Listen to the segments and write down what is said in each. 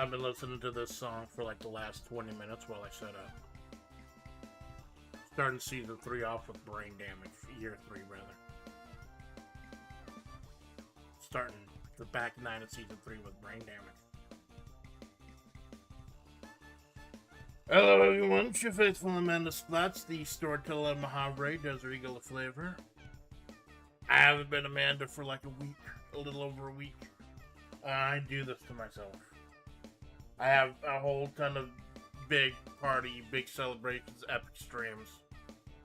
I've been listening to this song for like the last 20 minutes while I set up. Starting season 3 off with brain damage. Year 3, rather. Starting the back 9 of season 3 with brain damage. Hello everyone, it's your faithful Amanda Splatts, the storyteller of Mahavre, Desert Eagle of FlaVR. I haven't been Amanda for like a week, a little over a week. I do this to myself. I have a whole ton of big party, big celebrations, epic streams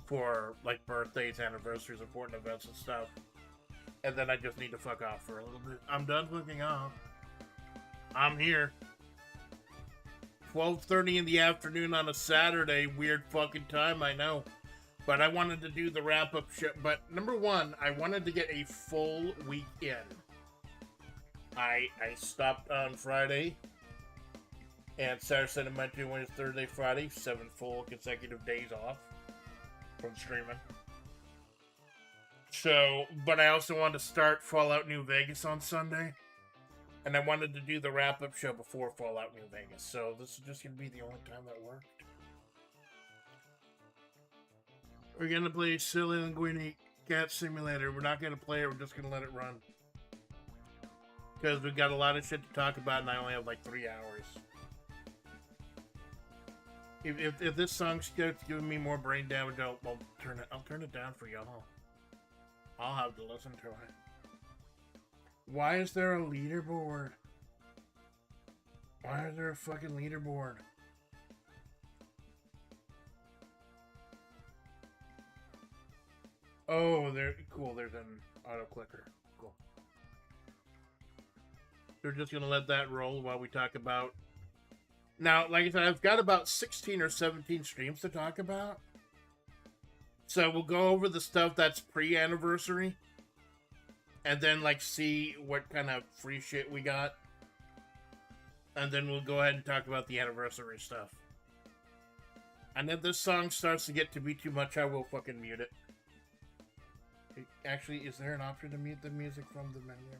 for like birthdays, anniversaries, important events and stuff. And then I just need to fuck off for a little bit. I'm done fucking off. I'm here. 12:30 in the afternoon on a Saturday. Weird fucking time, I know. But I wanted to do the wrap-up show. But number one, I wanted to get a full week in. I stopped on Friday. And Saturday, Sunday, Monday, Wednesday, Thursday, Friday. 7 full consecutive days off from streaming. So, but I also wanted to start Fallout New Vegas on Sunday. And I wanted to do the wrap-up show before Fallout New Vegas. So this is just going to be the only time that worked. We're going to play silly Linguine Cat Simulator. We're not going to play it. We're just going to let it run. Because we've got a lot of shit to talk about and I only have like 3 hours. If this song starts giving me more brain damage, I'll turn it down for y'all. I'll have to listen to it. Why is there a leaderboard? Why is there a fucking leaderboard? Oh, cool. There's an auto clicker. Cool. They're just gonna let that roll while we talk about. Now, like I said, I've got about 16 or 17 streams to talk about. So we'll go over the stuff that's pre-anniversary. And then, like, see what kind of free shit we got. And then we'll go ahead and talk about the anniversary stuff. And if this song starts to get to be too much, I will fucking mute it. Actually, is there an option to mute the music from the menu?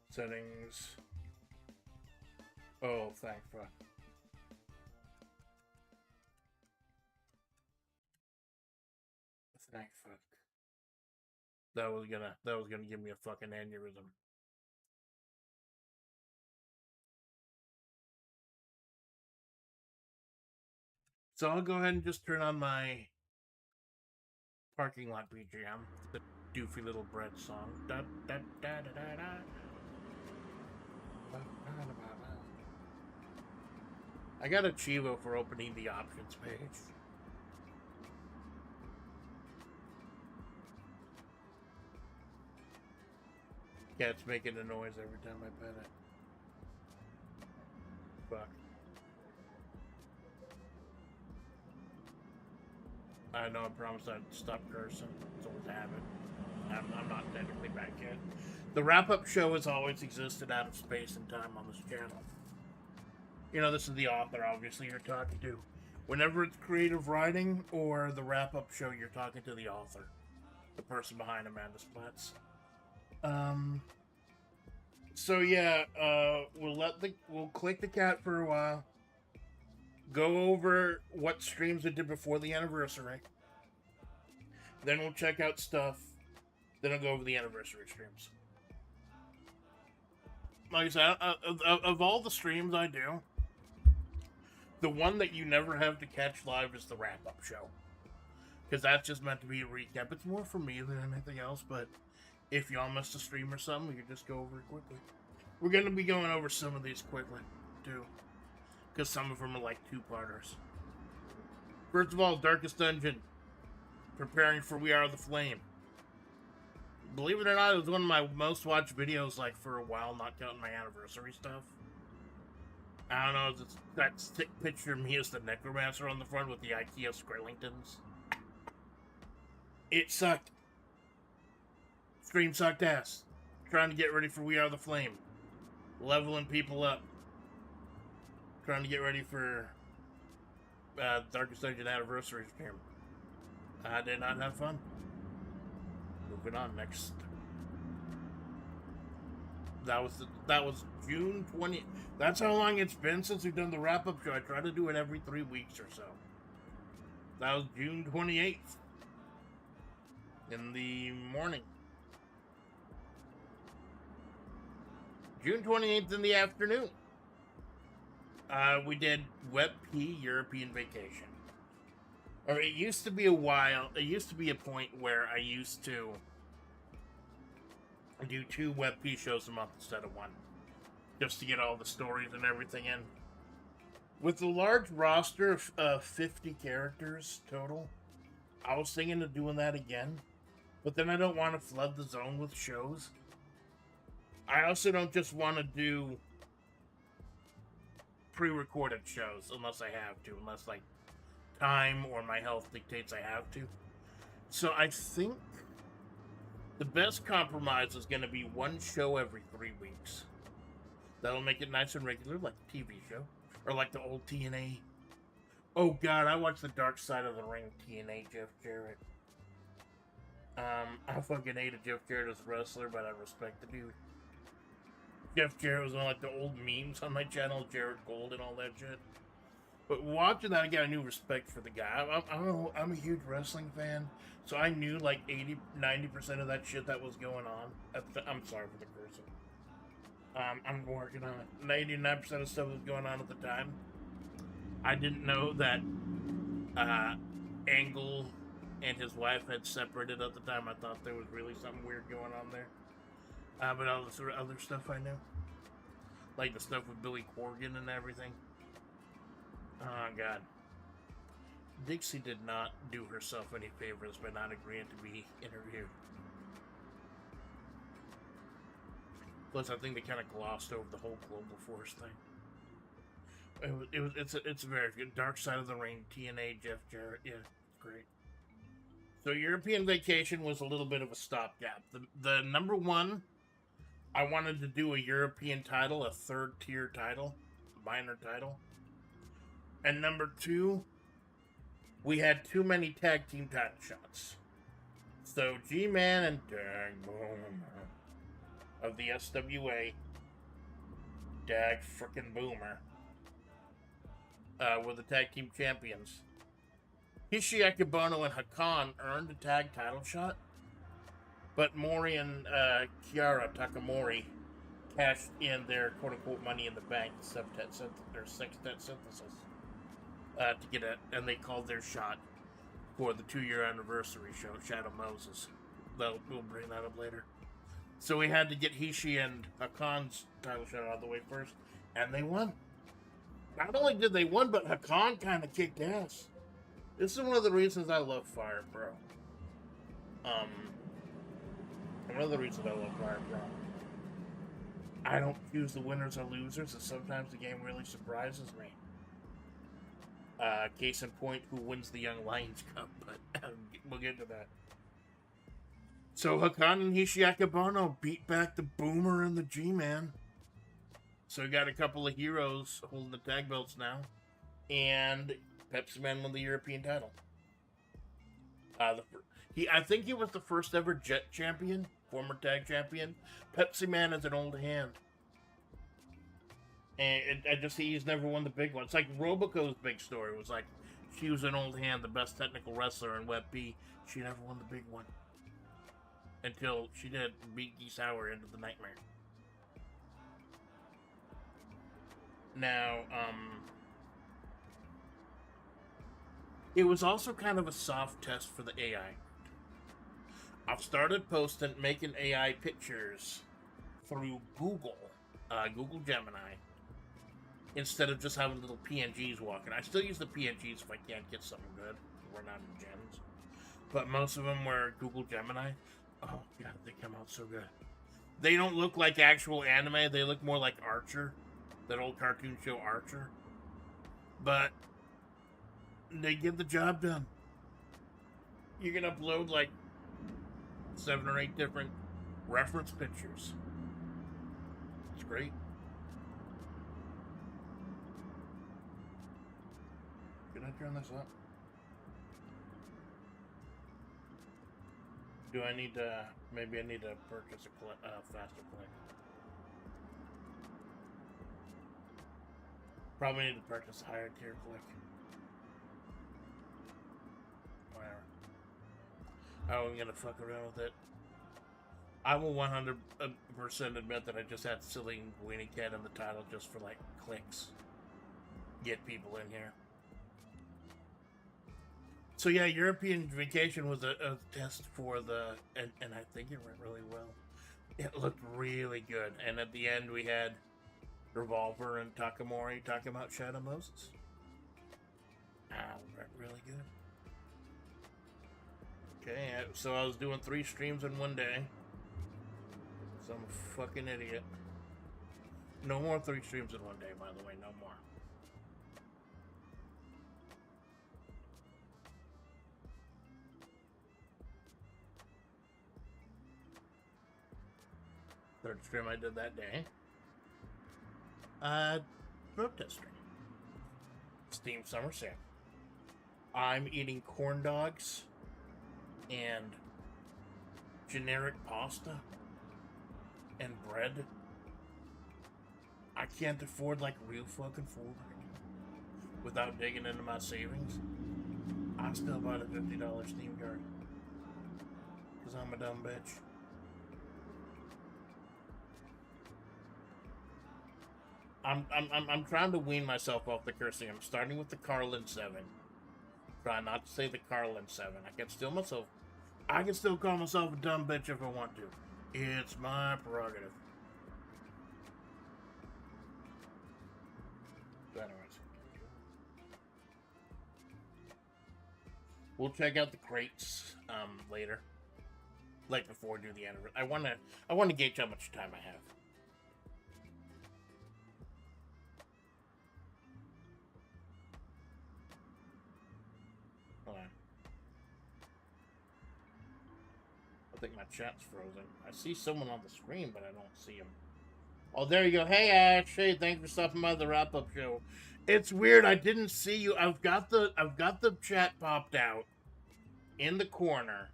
Settings. Oh, thank fuck. Thank fuck. That was gonna give me a fucking aneurysm. So I'll go ahead and just turn on my parking lot BGM, the doofy little bread song. Da, da, da, da, da, da. I got a Chivo for opening the options page. Cat's making a noise every time I pet it. Fuck. I know I promised I'd stop cursing. It's always a habit. I'm not technically back yet. The wrap-up show has always existed out of space and time on this channel. You know, this is the author, obviously, you're talking to. Whenever it's creative writing or the wrap-up show, you're talking to the author. The person behind Amanda Splatts. So yeah, we'll click the cat for a while. Go over what streams it did before the anniversary. Then we'll check out stuff. Then I'll go over the anniversary streams. Like I said, of all the streams I do, the one that you never have to catch live is the wrap-up show. Because that's just meant to be a recap. It's more for me than anything else, but if y'all missed a stream or something, we can just go over it quickly. We're going to be going over some of these quickly, too. Because some of them are like two-parters. First of all, Darkest Dungeon. Preparing for We Are the Flame. Believe it or not, it was one of my most watched videos like for a while, not counting my anniversary stuff. I don't know, it's that stick picture of me as the necromancer on the front with the IKEA Skrellingtons. It sucked. Stream sucked ass. Trying to get ready for We Are the Flame. Leveling people up. Trying to get ready for Darkest Dungeon anniversary stream. I did not have fun. Moving on, next. That was June 20. That's how long it's been since we've done the wrap up show. I try to do it every 3 weeks or so. That was June 28th in the morning. June 28th in the afternoon. We did Web P European Vacation. Or it used to be a while. It used to be a point where I used to do 2 Web P shows a month instead of 1, just to get all the stories and everything in. With a large roster of 50 characters total, I was thinking of doing that again, but then I don't want to flood the zone with shows. I also don't just want to do pre-recorded shows unless I have to, unless like time or my health dictates I have to. So I think the best compromise is going to be 1 show every 3 weeks. That'll make it nice and regular, like a TV show. Or like the old TNA. Oh god, I watched the Dark Side of the Ring TNA Jeff Jarrett. I fucking hated Jeff Jarrett as a wrestler, but I respect the dude. Jeff Jarrett was on like the old memes on my channel, Jarrett Gold and all that shit. But watching that, I got a new respect for the guy. I'm a huge wrestling fan, so I knew like 90% of that shit that was going on. I'm sorry for the cursing. I'm working on it. 99% of stuff was going on at the time. I didn't know that Angle and his wife had separated at the time. I thought there was really something weird going on there. But all the sort of other stuff I knew. Like the stuff with Billy Corgan and everything. Oh, God. Dixie did not do herself any favors by not agreeing to be interviewed. Plus, I think they kind of glossed over the whole Global Force thing. It's a very good. Dark Side of the Ring, TNA, Jeff Jarrett. Yeah, it's great. So European Vacation was a little bit of a stopgap. The number 1, I wanted to do a European title, a 3rd tier title, minor title. And number 2, we had too many tag team title shots. So G-Man and Dag Boomer of the SWA, Dag frickin' Boomer, were the tag team champions. Hishi Akebono and Hakan earned a tag title shot, but Mori and Kiara Takamori cashed in their quote-unquote Money in the Bank sextet synthesis to get it, and they called their shot for the 2-year anniversary show, Shadow Moses. We'll bring that up later. So we had to get Hishi and Hakan's title shot out of the way first, and they won. Not only did they win, but Hakan kind of kicked ass. This is one of the reasons I love Fire Pro. One of the reasons I love Fire Pro. I don't choose the winners or losers, and sometimes the game really surprises me. Case in point, who wins the Young Lions Cup, but we'll get to that. So Hakan and Hishi Akebono beat back the Boomer and the G-Man. So we got a couple of heroes holding the tag belts now. And Pepsi Man won the European title. I think he was the first ever Jet champion, former tag champion. Pepsi Man is an old hand. And he's never won the big one. It's like Roboco's big story was like, she was an old hand, the best technical wrestler in Web B. She never won the big one. Until she did beat Geese Hauer into the Nightmare. Now, it was also kind of a soft test for the AI. I've started making AI pictures through Google Gemini, instead of just having little PNGs walking. I still use the PNGs if I can't get something good. We're not in gens. But most of them were Google Gemini. Oh, God, they come out so good. They don't look like actual anime. They look more like Archer. That old cartoon show Archer. But they get the job done. You can upload like 7 or 8 different reference pictures. It's great. Can I turn this up? Do I need to... Maybe I need to purchase a faster click. Probably need to purchase a higher tier click. Whatever. I wasn't gonna fuck around with it. I will 100% admit that I just had silly Linguine Cat in the title just for like clicks. Get people in here. So yeah, European Vacation was a test for the, and I think it went really well. It looked really good, and at the end we had Revolver and Takamori talking about Shadow Moses. Went really good. Okay, so I was doing 3 streams in one day. So I'm a fucking idiot. No more 3 streams in one day, by the way, no more. Third stream I did that day. Road test stream. Steam Summer Sale. I'm eating corn dogs and generic pasta and bread. I can't afford like real fucking food without digging into my savings. I still bought a $50 Steam card because I'm a dumb bitch. I'm trying to wean myself off the cursing. I'm starting with the Carlin 7. Try not to say the Carlin 7. I can still call myself a dumb bitch if I want to. It's my prerogative. So anyways. We'll check out the crates later. Like before we do the anniversary. I wanna gauge how much time I have. Hold on. I think my chat's frozen. I see someone on the screen, but I don't see him. Oh, there you go. Hey, Ash. Hey, thanks for stopping by the wrap-up show. It's weird. I didn't see you. I've got the chat popped out in the corner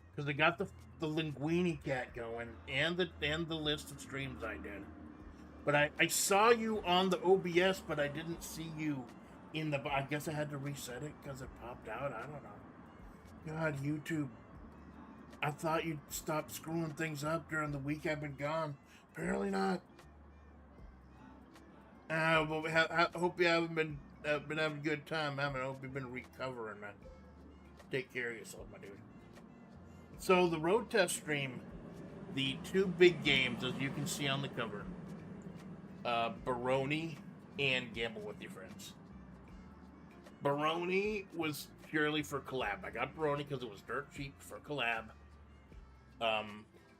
because I got the Linguine Cat going and the list of streams I did. But I saw you on the OBS, but I didn't see you in the. I guess I had to reset it because it popped out. I don't know. God, YouTube. I thought you'd stop screwing things up during the week I've been gone. Apparently not. Well, I hope you haven't been having a good time. I hope you've been recovering, man. Take care of yourself, my dude. So the road test stream, the 2 big games, as you can see on the cover, Baroni and Gamble with Your Friends. Baroni was purely for collab. I got Baroni because it was dirt cheap for collab.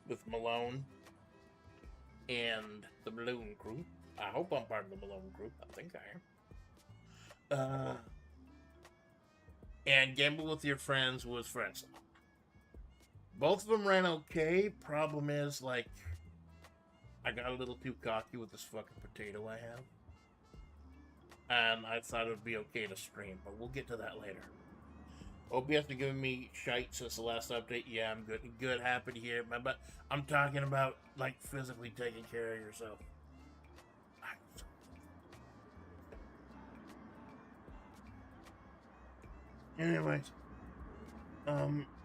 With Malone and the Malone crew. I hope I'm part of the Malone group. I think I am. And Gamble with Your Friends was Friends. Both of them ran okay. Problem is, like, I got a little too cocky with this fucking potato I have. And I thought it would be okay to stream, but we'll get to that later. OBS has been giving me shite since the last update. Yeah, I'm good, happy to hear it. But I'm talking about, like, physically taking care of yourself. Anyways.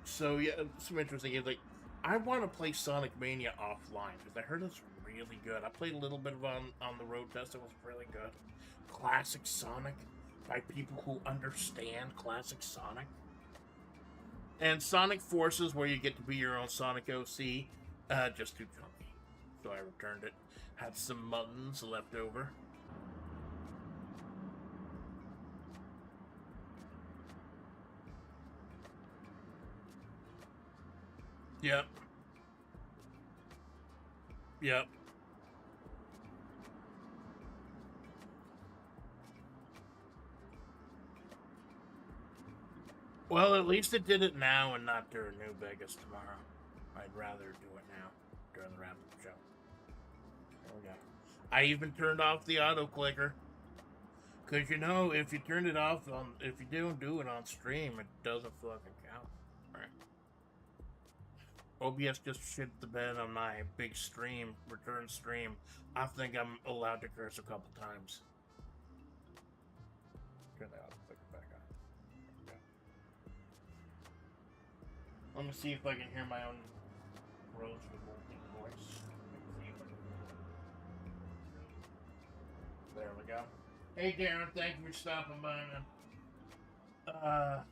So, yeah, some interesting games. Like, I want to play Sonic Mania offline, because I heard it's really good. I played a little bit of on the road test. It was really good. Classic Sonic by people who understand classic Sonic. And Sonic Forces, where you get to be your own Sonic OC, just too chunky. So I returned it. Had some muttons left over. Yep. Yep. Well, at least it did it now and not during New Vegas tomorrow. I'd rather do it now during the wrap-up show. There we go. I even turned off the auto clicker. Because, you know, if you turn it off, if you don't do it on stream, it doesn't fucking count. Alright. OBS just shit the bed on my big stream, return stream. I think I'm allowed to curse a couple times. Let me see if I can hear my own rose voice. There we go. Hey Darren, thank you for stopping by, man.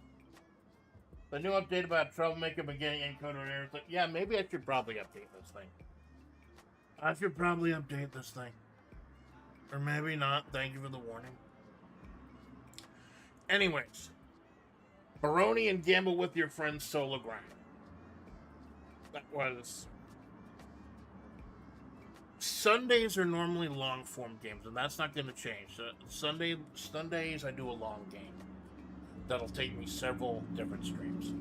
The new update about troublemaker beginning encoder errors. Like, yeah, maybe I should probably update this thing. I should probably update this thing. Or maybe not. Thank you for the warning. Anyways. Baroni and Gamble with Your Friends solo grind. That was... Sundays are normally long form games, and that's not going to change. Sundays I do a long game. That'll take me several different streams.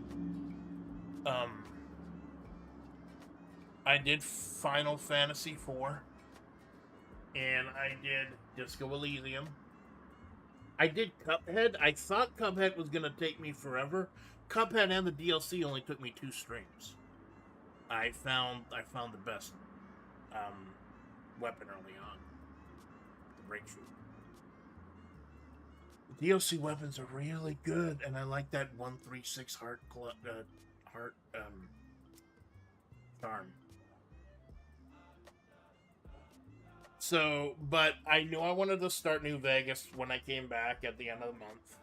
I did Final Fantasy IV. And I did Disco Elysium. I did Cuphead. I thought Cuphead was going to take me forever. Cuphead and the DLC only took me 2 streams. I found the best weapon early on. The break shoot. The DLC weapons are really good, and I like that 136 heart charm. So, but I knew I wanted to start New Vegas when I came back at the end of the month.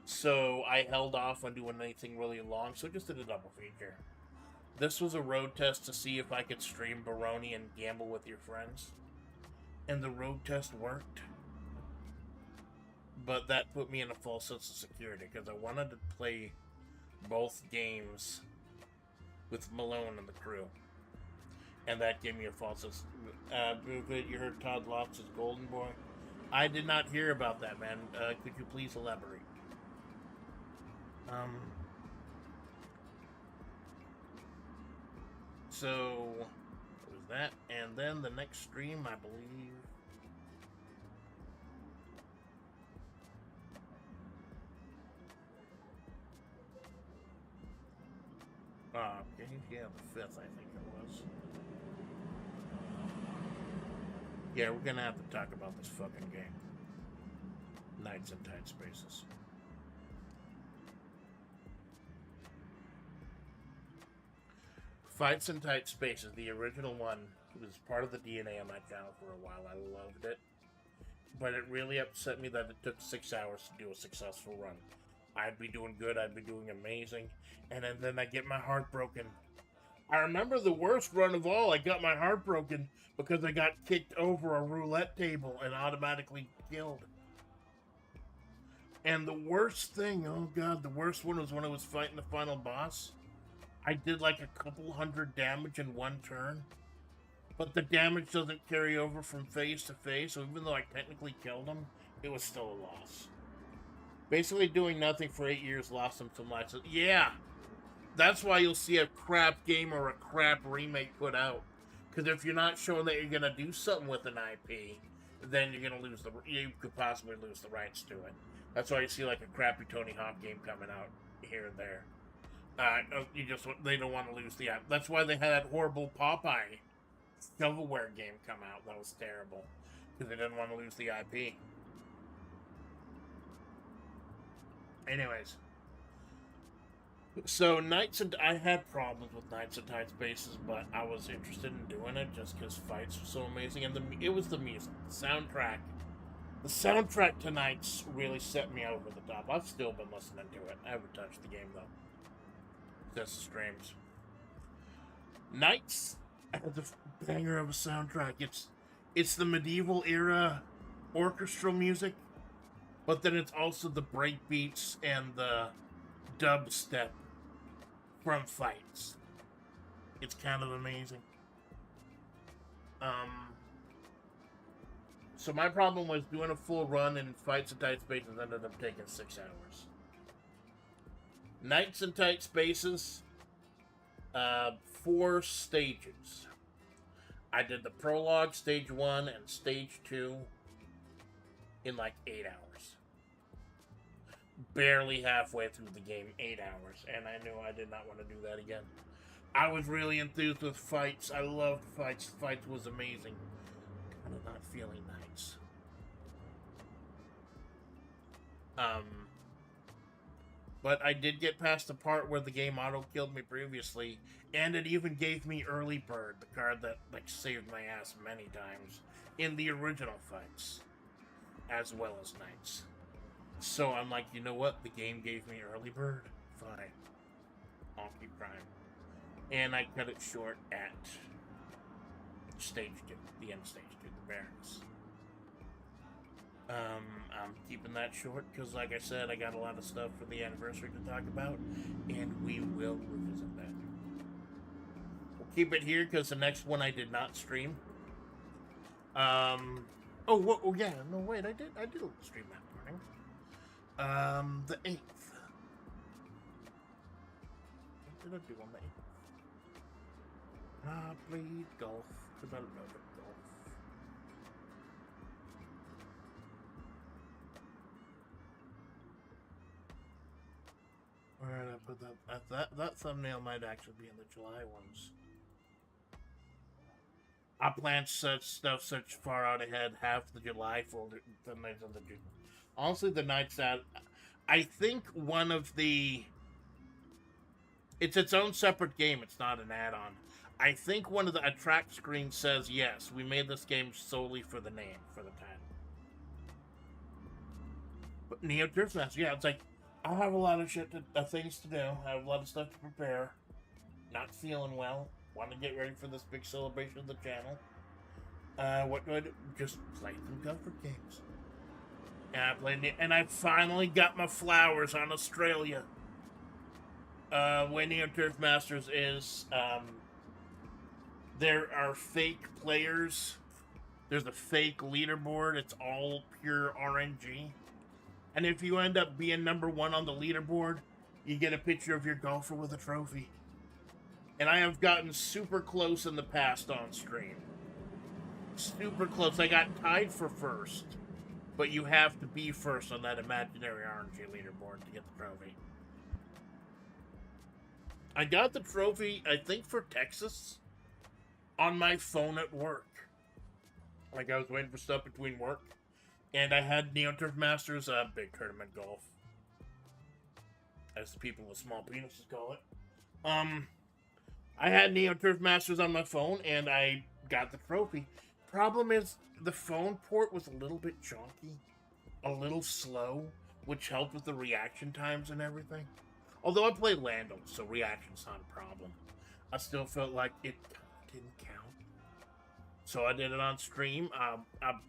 So I held off on doing anything really long, so I just did a double feature. This was a road test to see if I could stream Baroni and Gamble with Your Friends. And the road test worked. But that put me in a false sense of security, because I wanted to play both games with Malone and the crew. And that gave me a false sense. You heard Todd Lofts' Golden Boy? I did not hear about that, man. Could you please elaborate? So, what was that? And then the next stream, I believe... Okay, yeah, the 5th, I think it was. Yeah, we're gonna have to talk about this fucking game. Nights in Tight Spaces. Fights in Tight Spaces, the original one, was part of the DNA on my channel for a while. I loved it. But it really upset me that it took 6 hours to do a successful run. I'd be doing good, I'd be doing amazing, and then I get my heart broken. I remember the worst run of all, I got my heart broken because I got kicked over a roulette table and automatically killed. And the worst thing, oh god, the worst one was when I was fighting the final boss. I did like a couple hundred damage in one turn, but the damage doesn't carry over from phase to phase, so even though I technically killed him, it was still a loss. Basically doing nothing for 8 years lost him some lives. Yeah! That's why you'll see a crap game or a crap remake put out. Because if you're not showing that you're going to do something with an IP, then you're going to lose you could possibly lose the rights to it. That's why you see like a crappy Tony Hawk game coming out here and there. They don't want to lose the IP. That's why they had that horrible Popeye shovelware game come out. That was terrible. Because they didn't want to lose the IP. Anyways. So, I had problems with Nights in Tight Spaces, but I was interested in doing it just because fights were so amazing, and it was the music, the soundtrack. The soundtrack to Nights really set me over the top. I've still been listening to it. I haven't touched the game, though. Just the streams. Nights has a banger of a soundtrack. It's the medieval era orchestral music, but then it's also the breakbeats and the dubstep from fights. It's kind of amazing. So my problem was doing a full run in Fights in Tight Spaces ended up taking 6 hours. Nights in Tight Spaces, 4 stages. I did the prologue, stage 1, and stage 2 in like 8 hours. Barely halfway through the game, 8 hours, and I knew I did not want to do that again. I was really enthused with fights. I loved fights. Fights was amazing. Kind of not feeling nice. But I did get past the part where the game auto-killed me previously, and it even gave me early bird, the card that like saved my ass many times in the original fights, as well as knights. So I'm like, you know what? The game gave me early bird. Fine. I'll keep trying. And I cut it short at stage 2, the end stage 2, the barracks. I'm keeping that short because, like I said, I got a lot of stuff for the anniversary to talk about, and we will revisit that. We'll keep it here because the next one I did not stream. Oh yeah, no wait, I did stream that morning. The 8th. What did I do on the 8th? I played golf because I love golf. Where did I put that? That thumbnail might actually be in the July ones. I plan such stuff such far out ahead. Half the July folder, the nights of the June. Honestly, the nights that I think one of the, it's its own separate game. It's not an add-on. I think one of the attract screens says yes. We made this game solely for the name, for the title. But Neo Turf Master, yeah, it's like I have a lot of things to do. I have a lot of stuff to prepare. Not feeling well. Want to get ready for this big celebration of the channel. What do I do? Just play some comfort games. And I played, and I finally got my flowers on Australia. Way Neo Turf Masters is, there are fake players. There's a fake leaderboard. It's all pure RNG. And if you end up being number 1 on the leaderboard, you get a picture of your golfer with a trophy. And I have gotten super close in the past on stream. Super close. I got tied for first. But you have to be first on that imaginary RNG leaderboard to get the trophy. I got the trophy, I think, for Texas on my phone at work. Like, I was waiting for stuff between work. And I had Neo Turf Masters, big tournament golf. As the people with small penises call it. I had Neo Turf Masters on my phone, and I got the trophy. Problem is, the phone port was a little bit chonky. A little slow, which helped with the reaction times and everything. Although I played Landon, so reaction's not a problem. I still felt like it didn't count. So I did it on stream. I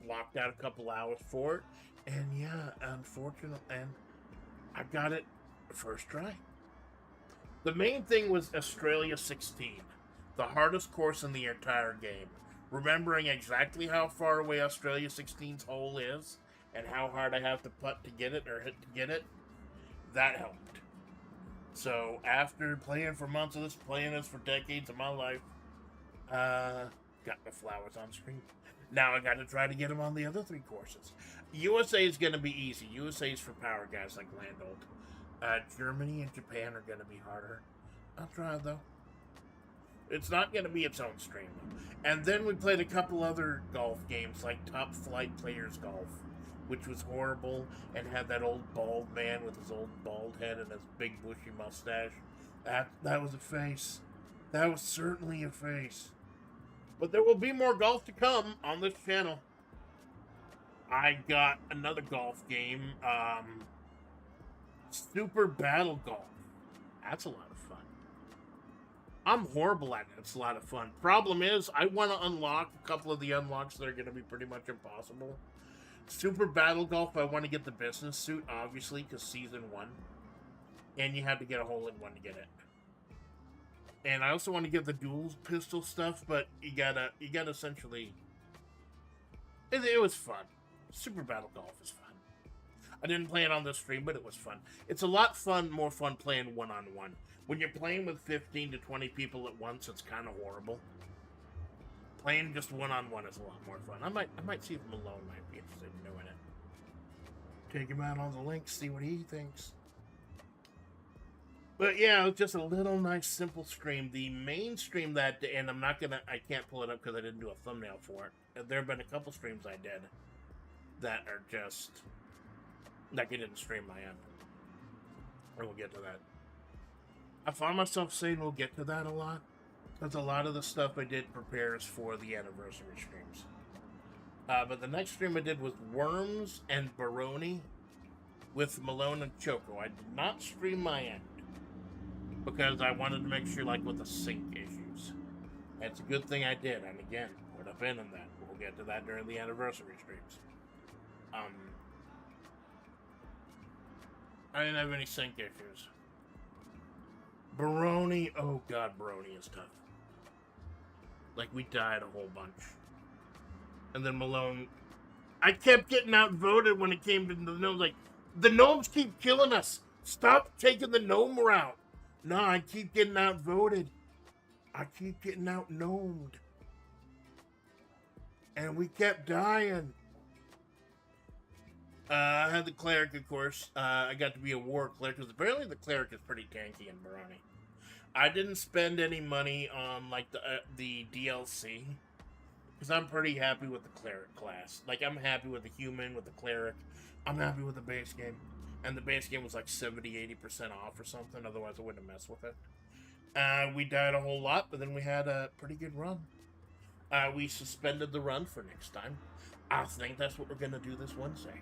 blocked out a couple hours for it. And yeah, unfortunately, and I got it first try. The main thing was Australia 16. The hardest course in the entire game. Remembering exactly how far away Australia 16's hole is, and how hard I have to putt to get it, or hit to get it, that helped. So, after playing for months of this, playing this for decades of my life, got the flowers on screen. Now I got to try to get them on the other 3 courses. USA is going to be easy. USA is for power guys like Landolt. Germany and Japan are going to be harder. I'll try, though. It's not going to be its own stream. And then we played a couple other golf games, like Top Flight Players Golf, which was horrible, and had that old bald man with his old bald head and his big bushy mustache. That was a face. That was certainly a face. But there will be more golf to come on this channel. I got another golf game, Super Battle Golf. That's a lot of fun. I'm horrible at it. It's a lot of fun. Problem is, I want to unlock a couple of the unlocks that are going to be pretty much impossible. Super Battle Golf, I want to get the business suit, obviously, because Season 1. And you have to get a hole-in-one to get it. And I also want to get the dual pistol stuff, but you gotta essentially... It was fun. Super Battle Golf is fun. I didn't play it on the stream, but it was fun. It's a lot more fun playing one-on-one. When you're playing with 15 to 20 people at once, it's kind of horrible. Playing just one-on-one is a lot more fun. I might see if Malone might be interested in doing it. Take him out on the link, see what he thinks. But yeah, it was just a little nice, simple stream. The main stream that day, and I can't pull it up because I didn't do a thumbnail for it. There have been a couple streams I did that are just, like I didn't stream my end. we'll get to that. I find myself saying we'll get to that a lot, because a lot of the stuff I did prepares for the anniversary streams. But the next stream I did was Worms and Baroni with Malone and Choco. I did not stream my end because I wanted to make sure, like, with the sync issues. It's a good thing I did, and again, put a pin in that. We'll get to that during the anniversary streams. I didn't have any sync issues. Baroni, oh god, Baroni is tough. Like, we died a whole bunch. And then Malone, I kept getting outvoted when it came to the gnomes. Like, the gnomes keep killing us. Stop taking the gnome route. No, I keep getting outvoted. I keep getting out-gnomed. And we kept dying. I had the cleric, of course. I got to be a war cleric, because apparently the cleric is pretty tanky in Baroni. I didn't spend any money on, like, the DLC, because I'm pretty happy with the cleric class. Like, I'm happy with the human, with the cleric. I'm happy with the base game. And the base game was like 70-80% off or something, otherwise I wouldn't have messed with it. We died a whole lot, but then we had a pretty good run. We suspended the run for next time. I think that's what we're going to do this Wednesday.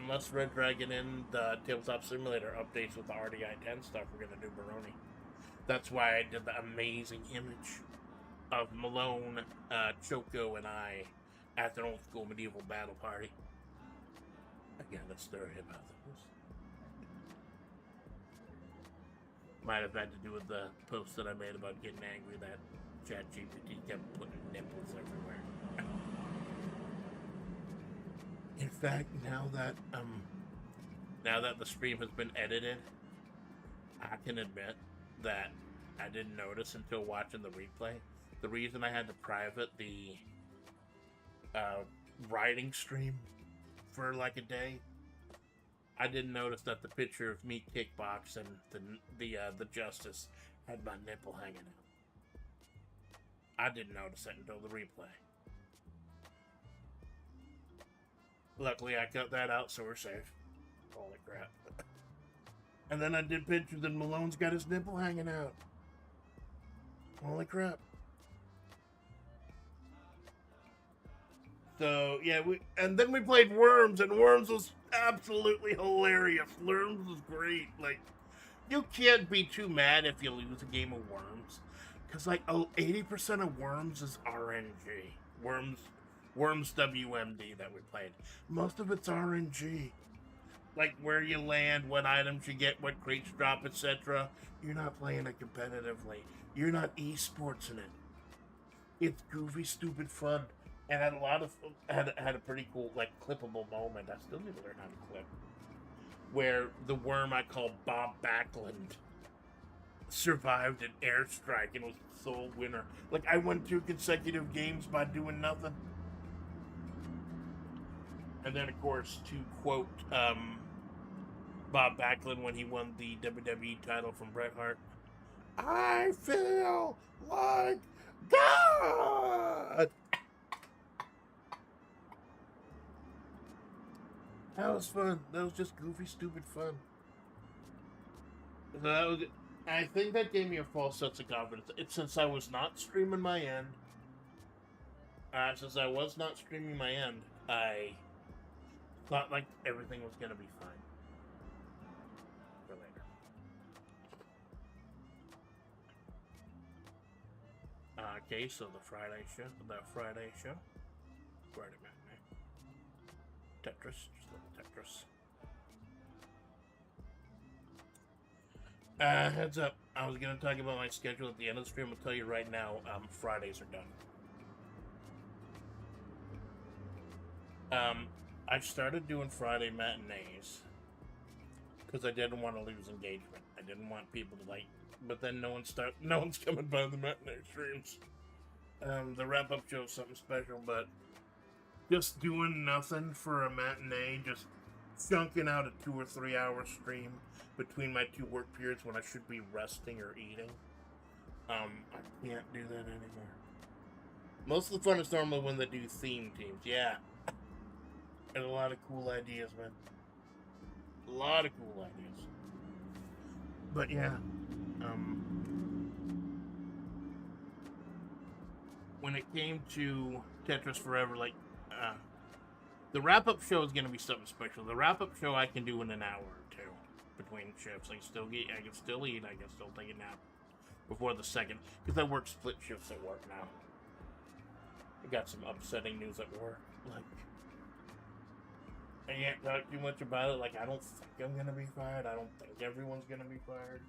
Unless Red Dragon and the Tabletop Simulator updates with the RDI 10 stuff, we're going to do Baroni. That's why I did the amazing image of Malone, Choco, and I at an old school medieval battle party. I got a story about this. Might have had to do with the post that I made about getting angry that ChatGPT kept putting nipples everywhere. In fact, now that the stream has been edited, I can admit that I didn't notice until watching the replay. The reason I had to private the writing stream for like a day, I didn't notice that the picture of me kickboxing the justice had my nipple hanging out. I didn't notice that until the replay. Luckily, I cut that out, so we're safe. Holy crap. And then I did pictures and Malone's got his nipple hanging out. Holy crap. So, yeah, and then we played Worms, and Worms was absolutely hilarious. Worms was great. Like, you can't be too mad if you lose a game of Worms. Because, like, 80% of Worms is RNG. Worms WMD that we played. Most of it's RNG. Like, where you land, what items you get, what crates drop, etc. You're not playing it competitively. You're not esportsing it. It's goofy, stupid fun. And had a lot of had a pretty cool, like, clippable moment. I still need to learn how to clip. Where the worm I call Bob Backlund survived an airstrike and was the sole winner. Like, I won 2 consecutive games by doing nothing. And then, of course, to quote Bob Backlund when he won the WWE title from Bret Hart, "I feel like God." That was fun. That was just goofy, stupid fun. So that was, I think that gave me a false sense of confidence. It's since I was not streaming my end. I thought like everything was gonna be fine. For later. Okay, so the Friday show. Friday matinee. Tetris. Just a little Tetris. Heads up. I was going to talk about my schedule at the end of the stream. I'll tell you right now, Fridays are done. I started doing Friday matinees because I didn't want to lose engagement. I didn't want people to like, but then no one's coming by the matinee streams. The wrap-up show is something special, but just doing nothing for a matinee, just chunking out a 2 or 3 hour stream between my 2 work periods when I should be resting or eating. I can't do that anymore. Most of the fun is normally when they do theme teams. Yeah. There's a lot of cool ideas, man. A lot of cool ideas. But yeah, when it came to Tetris Forever, like, the wrap-up show is going to be something special. The wrap-up show I can do in an hour or two between shifts. I can still eat, I can still take a nap before the second, because I work split shifts at work now. I got some upsetting news at work. Like, I can't talk too much about it. Like, I don't think I'm gonna be fired. I don't think everyone's gonna be fired.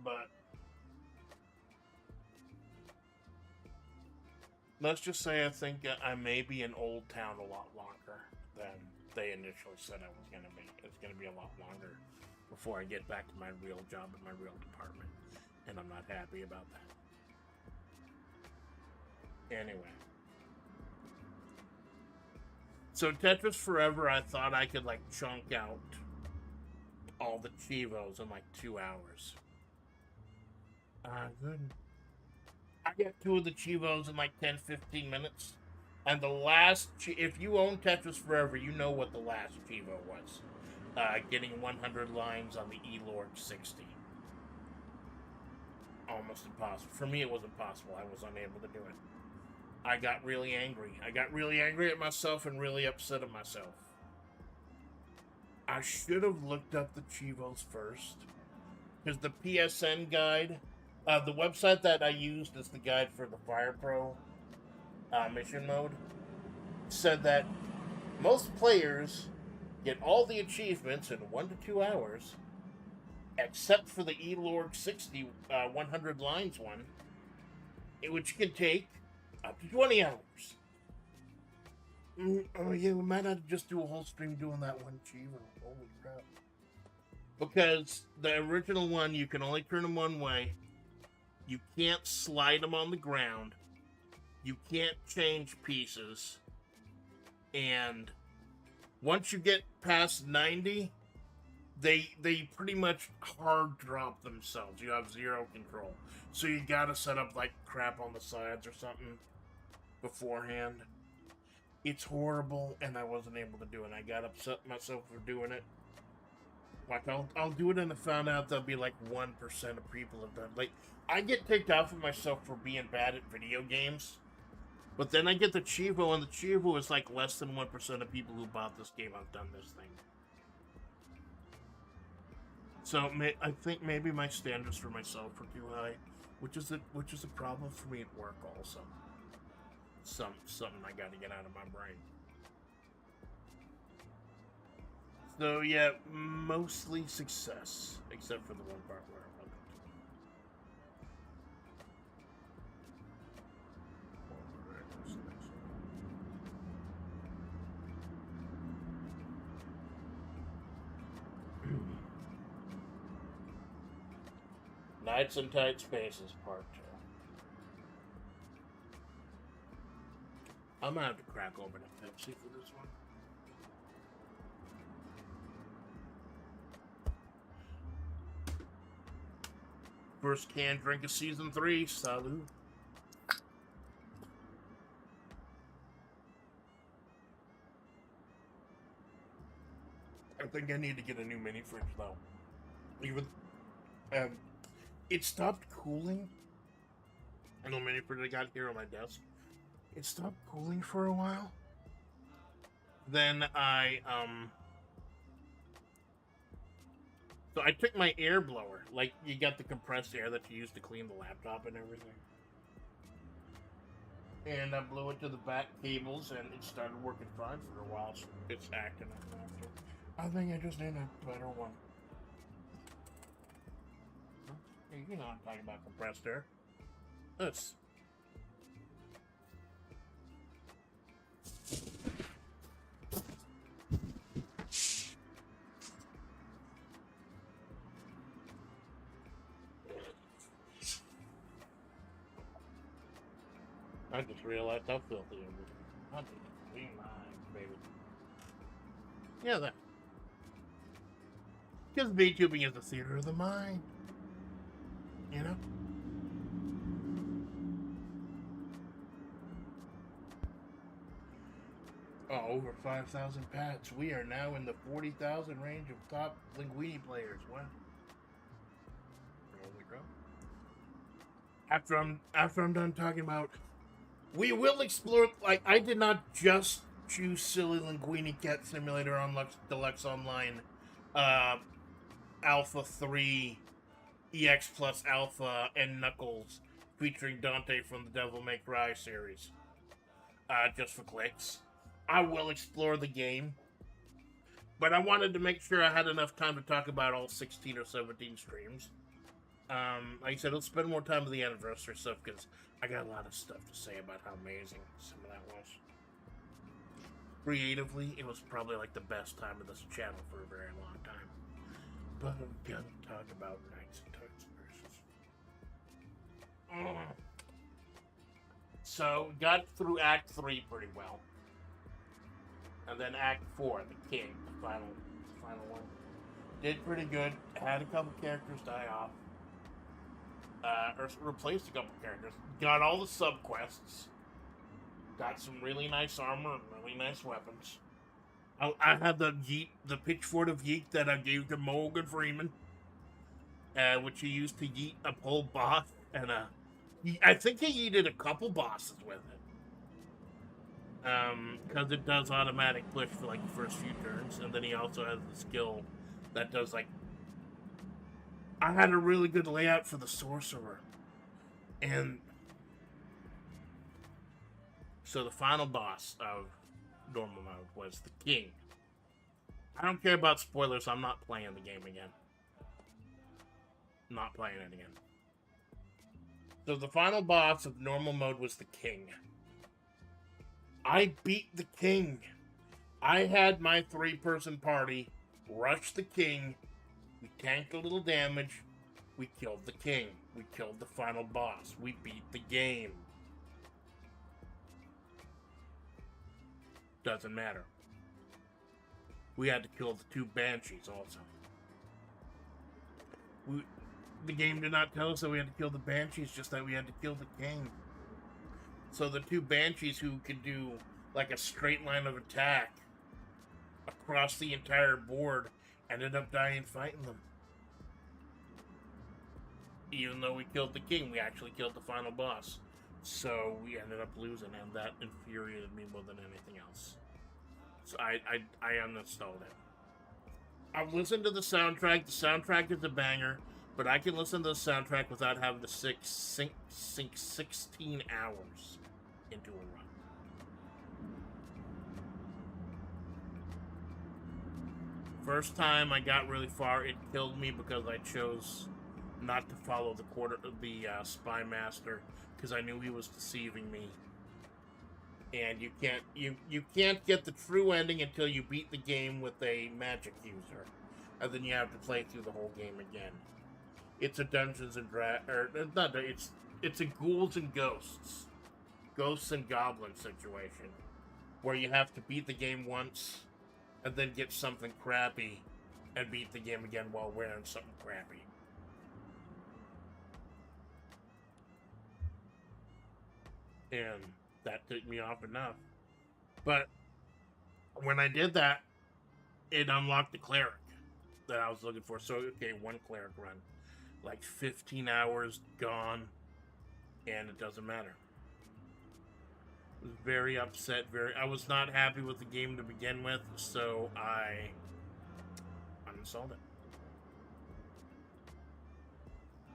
But let's just say I think I may be in Old Town a lot longer than they initially said I was gonna be. It's gonna be a lot longer before I get back to my real job in my real department. And I'm not happy about that. Anyway. So Tetris Forever, I thought I could, like, chunk out all the Chivos in, like, 2 hours. Good. I get 2 of the Chivos in, like, 10-15 minutes. And the last, if you own Tetris Forever, you know what the last Chivo was. Getting 100 lines on the E-Lord 60. Almost impossible. For me, it was impossible. I was unable to do it. I got really angry. I got really angry at myself and really upset at myself. I should have looked up the Chivos first. Because the PSN guide, the website that I used as the guide for the Fire Pro mission mode, said that most players get all the achievements in 1 to 2 hours, except for the E-Lord 60 100 lines one, which can take up to 20 hours. Oh yeah, we might have to just do a whole stream doing that one Chivo. Holy crap. Because the original one, you can only turn them one way. You can't slide them on the ground. You can't change pieces. And once you get past 90, they pretty much hard drop themselves. You have zero control. So you gotta set up, like, crap on the sides or something beforehand. It's horrible, and I wasn't able to do it. I got upset myself for doing it. Like, I'll do it, and I found out there'll be like 1% of people have done. Like, I get ticked off of myself for being bad at video games, but then I get the Chivo, and the Chivo is like less than 1% of people who bought this game have done this thing. So I think maybe my standards for myself are too high, which is a problem for me at work also. Something I got to get out of my brain. So yeah, mostly success, except for the one part where I wasn't. Nights and Tight Spaces Part 2. I'm gonna have to crack open a Pepsi for this one. First canned drink of season 3. Salud. I think I need to get a new mini fridge though. Even it stopped cooling. I know mini fridge I got here on my desk. It stopped cooling for a while. Then so I took my air blower, like you got the compressed air that you use to clean the laptop and everything, and I blew it to the back cables, and it started working fine for a while. So it's acting up after. I think I just need a better one. You know I'm talking about compressed air. This. I just realized how filthy it was. I just clean my eyes, baby. Yeah, that. Because VTubing is the theater of the mind. You know? Oh, over 5,000 pats. We are now in the 40,000 range of top Linguine players. Wow. Holy crap. After I'm done talking about, we will explore. Like, I did not just choose silly Linguine Cat Simulator on Deluxe Online, uh, Alpha 3, EX Plus Alpha, and Knuckles, featuring Dante from the Devil May Cry series. Just for clicks. I will explore the game, but I wanted to make sure I had enough time to talk about all 16 or 17 streams. Like I said, let's spend more time with the anniversary stuff because I got a lot of stuff to say about how amazing some of that was. Creatively, it was probably like the best time of this channel for a very long time. But I'm gonna talk about Knights and Tugs versus. So, got through Act 3 pretty well. And then Act 4, the King, the final one. Did pretty good. Had a couple characters die off. Or replaced a couple characters. Got all the subquests. Got some really nice armor and really nice weapons. I had the pitchfork of yeet that I gave to Morgan Freeman, which he used to yeet a whole boss, and I think he yeeted a couple bosses with it. Because it does automatic push for like the first few turns, and then he also has the skill that does like. I had a really good layout for the sorcerer, and so the final boss of normal mode was the king. I don't care about spoilers. I'm not playing the game again. Not playing it again. So the final boss of normal mode was the king. I beat the king. I had my 3-person party rush the king. We tanked a little damage. We killed the king. We killed the final boss. We beat the game. Doesn't matter. We had to kill the 2 banshees also. The game did not tell us that we had to kill the banshees, just that we had to kill the king. So the 2 banshees who could do like a straight line of attack across the entire board ended up dying fighting them. Even though we killed the king, we actually killed the final boss. So we ended up losing, and that infuriated me more than anything else. So I uninstalled it. I've listened to the soundtrack. The soundtrack is a banger, but I can listen to the soundtrack without having to sink 16 hours into a run. First time I got really far, it killed me because I chose not to follow the spy master because I knew he was deceiving me. And you can't get the true ending until you beat the game with a magic user, and then you have to play through the whole game again. It's a Dungeons and it's a ghouls and ghosts and goblins situation, where you have to beat the game once, and then get something crappy, and beat the game again while wearing something crappy. And that took me off enough. But when I did that, it unlocked the cleric that I was looking for. So, okay, 1 cleric run. Like 15 hours gone, and it doesn't matter. I was very upset. I was not happy with the game to begin with, so I uninstalled it.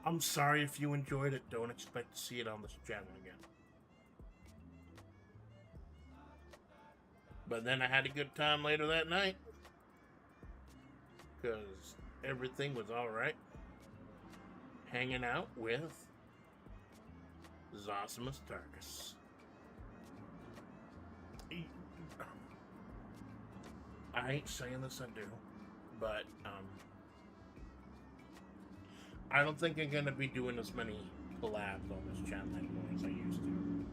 I'm sorry if you enjoyed it. Don't expect to see it on this channel again. But then I had a good time later that night, because everything was alright. Hanging out with Zosimus Tarkus. I hate saying this, I do, but I don't think I'm going to be doing as many collabs on this channel anymore as I used to.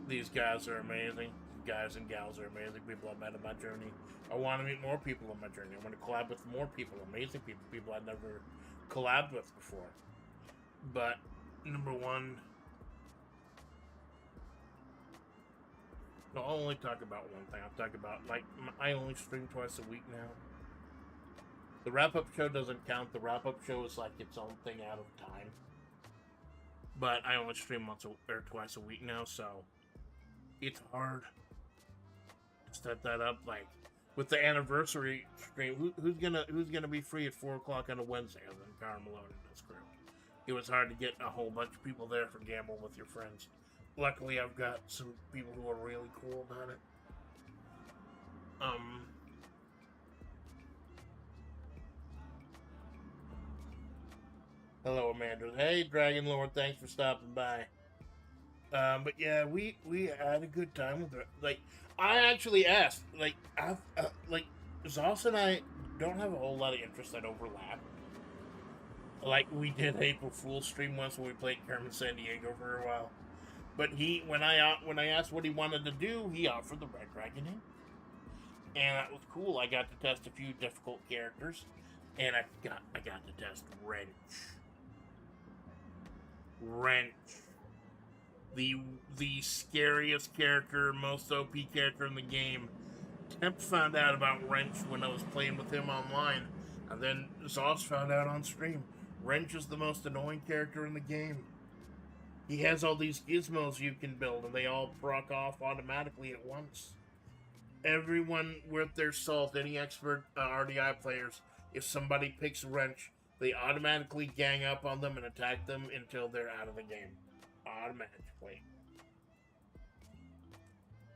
These guys are amazing. Guys and gals are amazing people I've met on my journey. I want to meet more people on my journey. I want to collab with more people, amazing people I've never collabed with before. But number one, No, I'll only talk about one thing. I'll talk about, like, I only stream twice a week now. The wrap-up show doesn't count. The wrap-up show is like its own thing out of time. But I only stream once or twice a week now, so it's hard to set that up. Like with the anniversary stream, who's gonna be free at 4 o'clock on a Wednesday other than Carl Malone and his crew? It was hard to get a whole bunch of people there for Gamble with your friends. Luckily, I've got some people who are really cool about it. Hello, Amanda. Hey, Dragon Lord. Thanks for stopping by. But yeah, we had a good time with it. Like, I actually asked. Like, Zoss and I don't have a whole lot of interest that overlap. Like, we did April Fool's stream once when we played Carmen Sandiego for a while. But when I asked what he wanted to do, he offered the Red Dragon in. And that was cool. I got to test a few difficult characters, and I got to test Wrench. The scariest character, most OP character in the game. Temp found out about Wrench when I was playing with him online, and then Zoss found out on stream. Wrench is the most annoying character in the game. He has all these gizmos you can build, and they all proc off automatically at once. Everyone worth their salt, any expert RDI players, if somebody picks Wrench, they automatically gang up on them and attack them until they're out of the game. Automatically.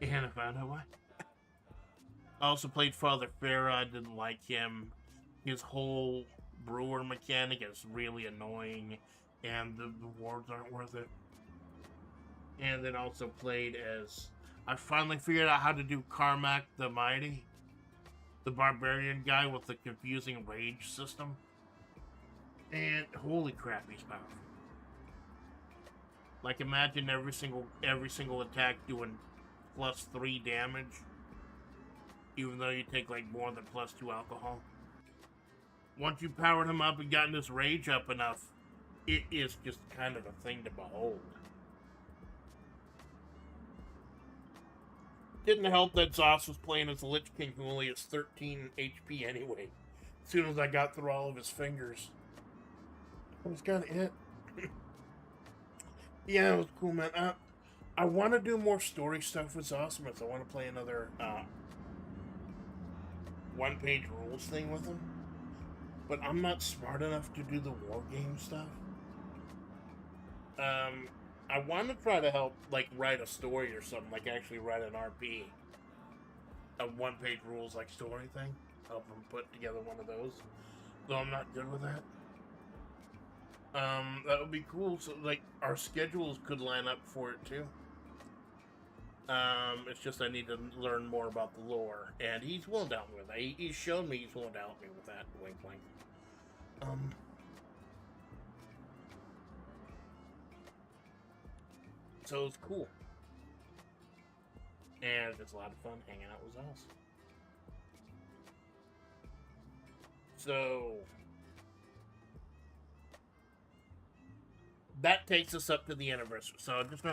And I found out why. I also played Father Farah. I didn't like him. His whole brewer mechanic is really annoying, and the rewards aren't worth it. And then also played as... I finally figured out how to do Carmack the Mighty, the barbarian guy with the confusing rage system. And holy crap, he's powerful. Like, imagine every single attack doing +3 damage, even though you take like more than +2 alcohol. Once you powered him up and gotten his rage up enough, it is just kind of a thing to behold. Didn't help that Zoss was playing as the Lich King, who only has 13 HP anyway. As soon as I got through all of his fingers, that was kind of it. Yeah, it was cool, man. I want to do more story stuff with Zossmith. I want to play another one-page rules thing with him. But I'm not smart enough to do the war game stuff. I want to try to help, like, write a story or something, like actually write an RP. A one-page rules, like, story thing. Help them put together one of those. Though I'm not good with that. That would be cool. So, like, our schedules could line up for it, too. It's just I need to learn more about the lore. And he's willing to help me with that. He's shown me he's willing to help me with that. Wink, wink. So it's cool. And it's a lot of fun hanging out with us. So that takes us up to the anniversary. So just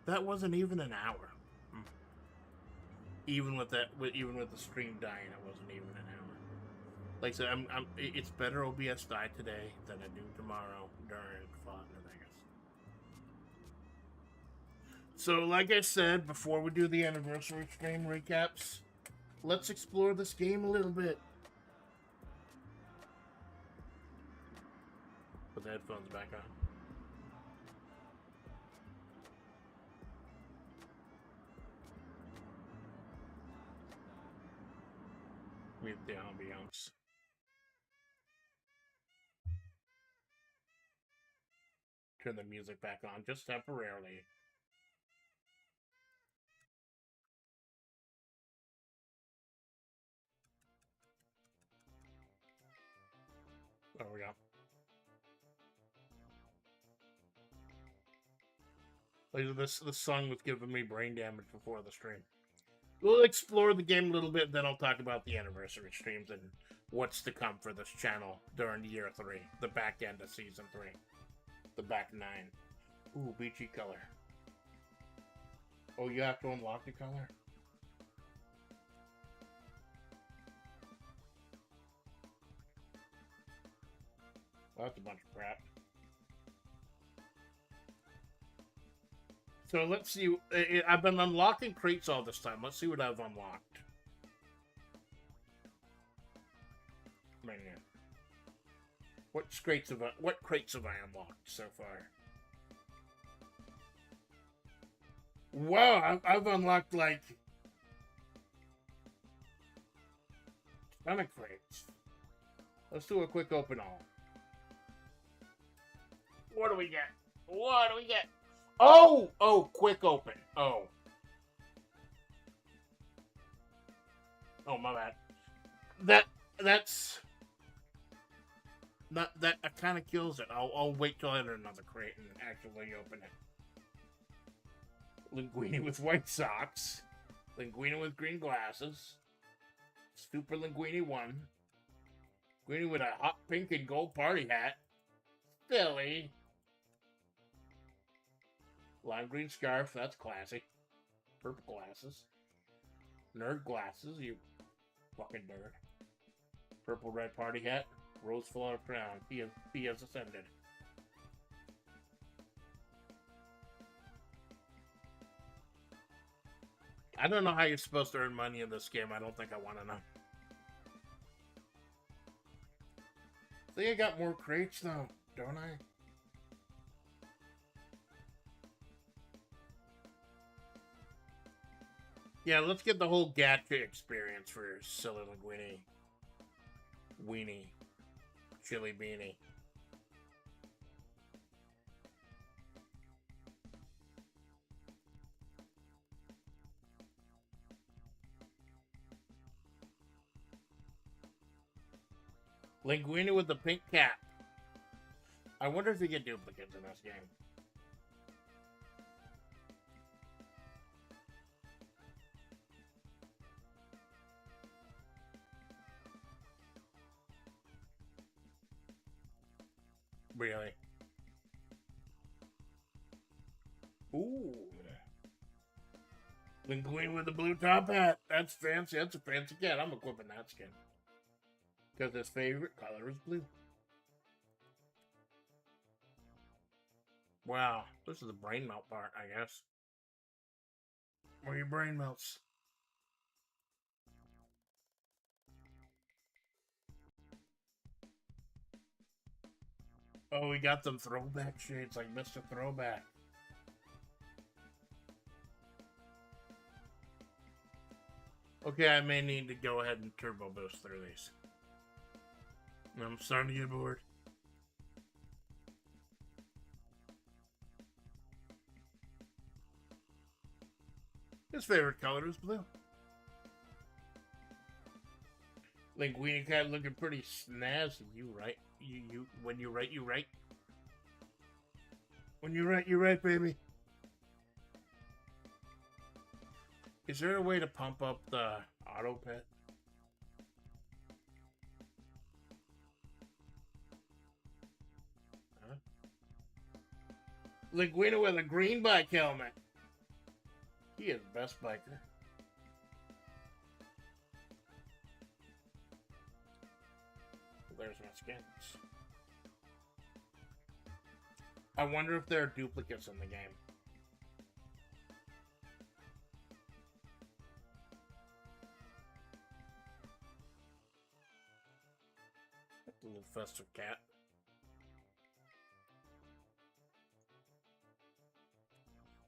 that wasn't even an hour. Even with that, even with the stream dying, it wasn't even an hour. Like I said, it's better OBS die today than I do tomorrow during Fog in Vegas. So, like I said, before we do the anniversary stream recaps, let's explore this game a little bit. Put the headphones back on. Mute the ambiance. Turn the music back on, just temporarily. There we go. Like this song was giving me brain damage before the stream. We'll explore the game a little bit, then I'll talk about the anniversary streams and what's to come for this channel during year 3, the back end of season 3, the back 9. Ooh, beachy color. Oh, you have to unlock the color? That's a bunch of crap. So let's see. I've been unlocking crates all this time. Let's see what I've unlocked. Man, what crates have I unlocked so far? Wow, I've unlocked like a ton of crates. Let's do a quick open all. What do we get? What do we get? Oh! Oh, quick open. Oh. Oh, my bad. That's... That kind of kills it. I'll wait till I enter another crate and actually open it. Linguine with white socks. Linguine with green glasses. Super Linguine 1. Linguine with a hot pink and gold party hat. Silly. Lime green scarf, that's classy. Purple glasses. Nerd glasses, you fucking nerd. Purple red party hat. Rose flower crown. He has ascended. I don't know how you're supposed to earn money in this game. I don't think I want to know. I think I got more crates though, don't I? Yeah, let's get the whole gacha experience for silly Linguine. Weenie. Chili beanie. Linguine with the pink cap. I wonder if you get duplicates in this game. Really? Ooh. Linguine with the blue top hat. That's fancy. That's a fancy cat. I'm equipping that skin. Because his favorite color is blue. Wow. This is the brain melt part, I guess. Where your brain melts. Oh, we got them throwback shades like Mr. Throwback. Okay, I may need to go ahead and turbo boost through these. I'm starting to get bored. His favorite color is blue. Linguine cat looking pretty snazzy. You right? You when you right, you right. When you right, you right, baby. Is there a way to pump up the auto pet? Huh? Linguine with a green bike helmet. He is the best biker. There's my skins. I wonder if there are duplicates in the game. The little festive cat.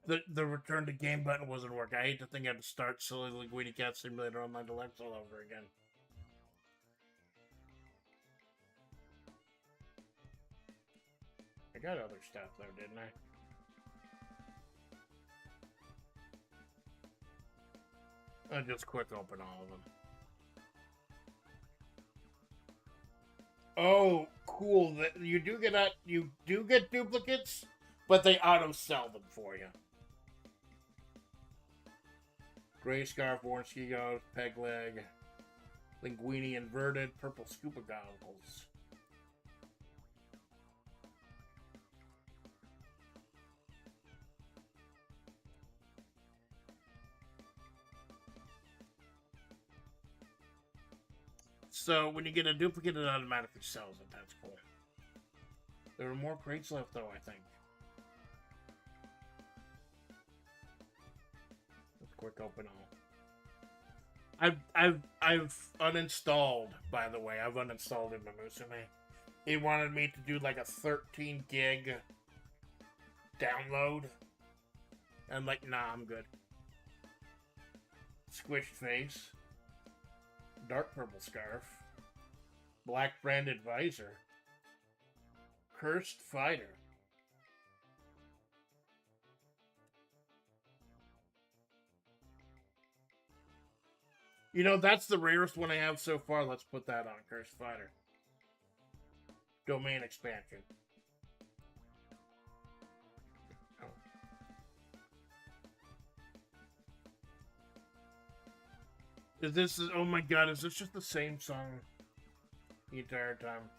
The return to game button wasn't working. I hate to think I had to start silly Linguine Cat Simulator on my Deluxe all over again. I got other stuff though, didn't I? I'll just quick open all of them. Oh, cool! You do get duplicates, but they auto sell them for you. Gray scarf, orange ski goggles, peg leg, Linguine inverted, purple scuba goggles. So when you get a duplicate, it automatically sells it. That's cool. There are more crates left, though, I think. Let's quick open all. I've uninstalled, by the way. I've uninstalled in Musume. He wanted me to do like a 13 gig download. And I'm like, nah, I'm good. Squished face. Dark purple scarf. Black branded visor. Cursed fighter. You know, that's the rarest one I have so far. Let's put that on. Cursed fighter. Domain expansion. Oh. Oh my god, is this just the same song the entire time?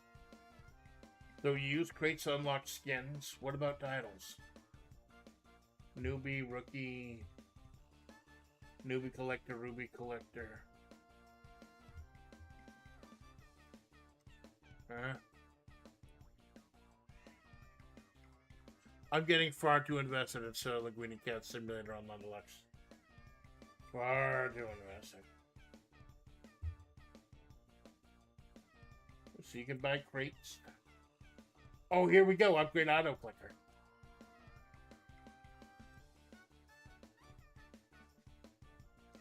So you use crates to unlock skins. What about titles? Newbie, rookie, newbie collector, ruby collector. Huh? I'm getting far too invested in Linguine Cat Simulator on Deluxe. Far too invested. So you can buy crates. Oh, here we go. Upgrade auto clicker.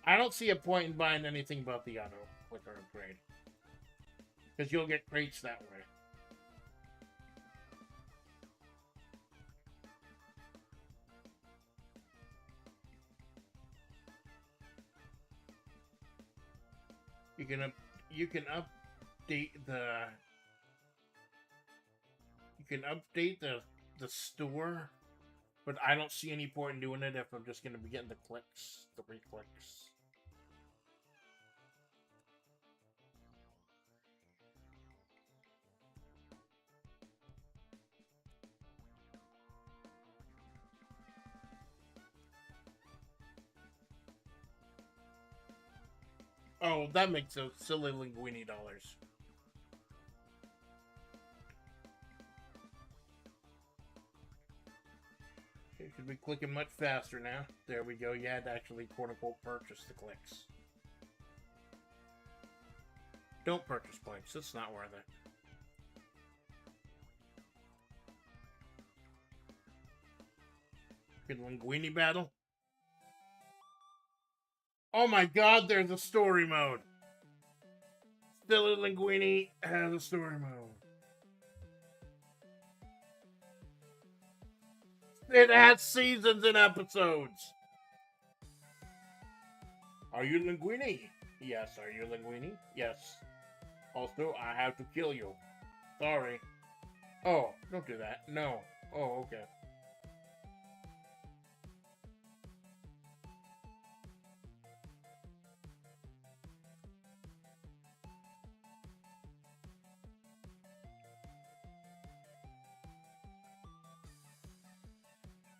I don't see a point in buying anything but the auto clicker upgrade. Because you'll get crates that way. You can update the store, but I don't see any point in doing it if I'm just gonna be getting the clicks, the re-clicks. Oh, that makes those silly Linguine dollars. Okay, should be clicking much faster now. There we go. You had to actually quote-unquote purchase the clicks. Don't purchase clicks. It's not worth it. Good Linguine battle. Oh my god, there's a story mode. Silly Linguine has a story mode. It has seasons and episodes. Are you Linguine? Yes. Are you Linguine? Yes. Also, I have to kill you. Sorry. Oh, don't do that. No. Oh, okay.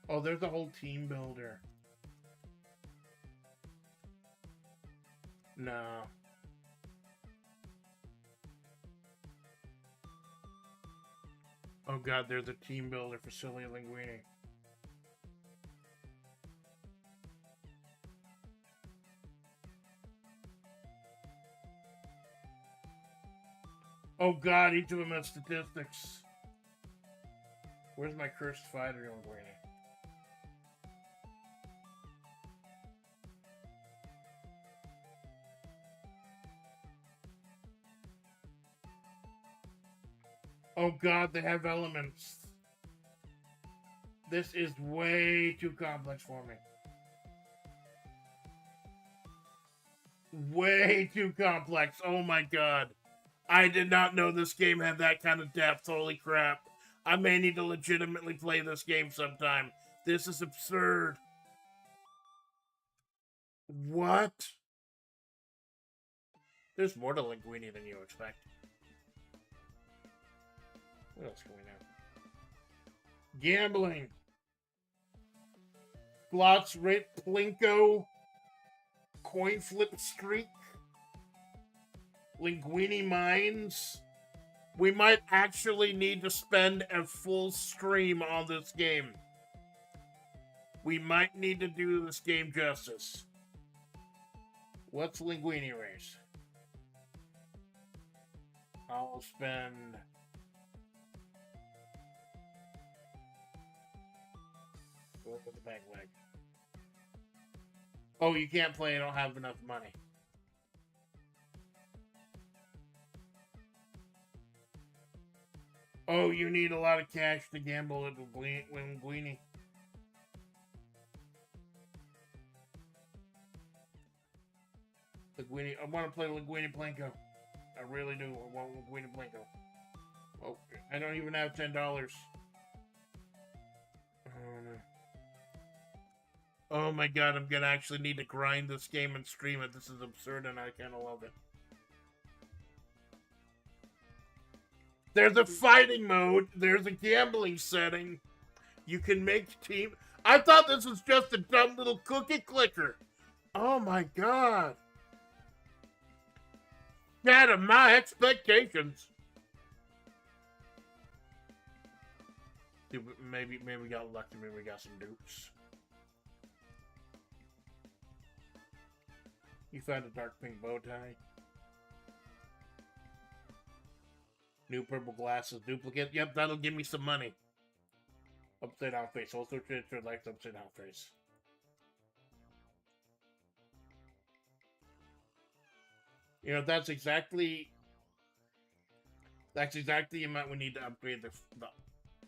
Oh, there's a whole team builder. No. Oh god, there's a team builder for Silly Linguine. Oh god, each of them has statistics. Where's my cursed fighter Linguine? Oh god, they have elements. This is way too complex for me. Way too complex. Oh my god. I did not know this game had that kind of depth. Holy crap. I may need to legitimately play this game sometime. This is absurd. What? There's more to Linguine than you expect. What else can we know? Gambling. Slots, rent, plinko. Coin flip streak. Linguine mines. We might actually need to spend a full stream on this game. We might need to do this game justice. What's Linguine race? I'll spend... Look at the back leg. Oh, you can't play, I don't have enough money. Oh, you need a lot of cash to gamble at Linguine. Linguine. I want to play Linguine Blanco. I really do. I want Linguine Blanco. Oh, I don't even have $10. Oh, no. Oh my god, I'm gonna actually need to grind this game and stream it. This is absurd and I kinda love it. There's a fighting mode. There's a gambling setting. You can make team. I thought this was just a dumb little cookie clicker. Oh my god. Shattered my expectations. Maybe we got lucky. Maybe we got some dupes. You found a dark pink bow tie. New purple glasses duplicate. Yep, that'll give me some money. Upside down face. Also transfer likes upside down face. You know, that's exactly the amount we need to upgrade the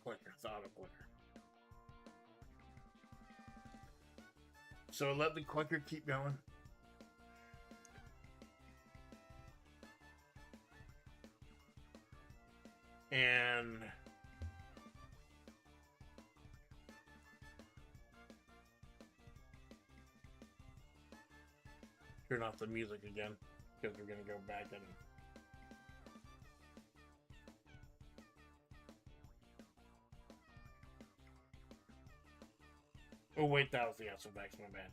clicker, the auto clicker. So let the clicker keep going. And turn off the music again because we're gonna go back and oh wait, that was the Hasselbacks, my bad.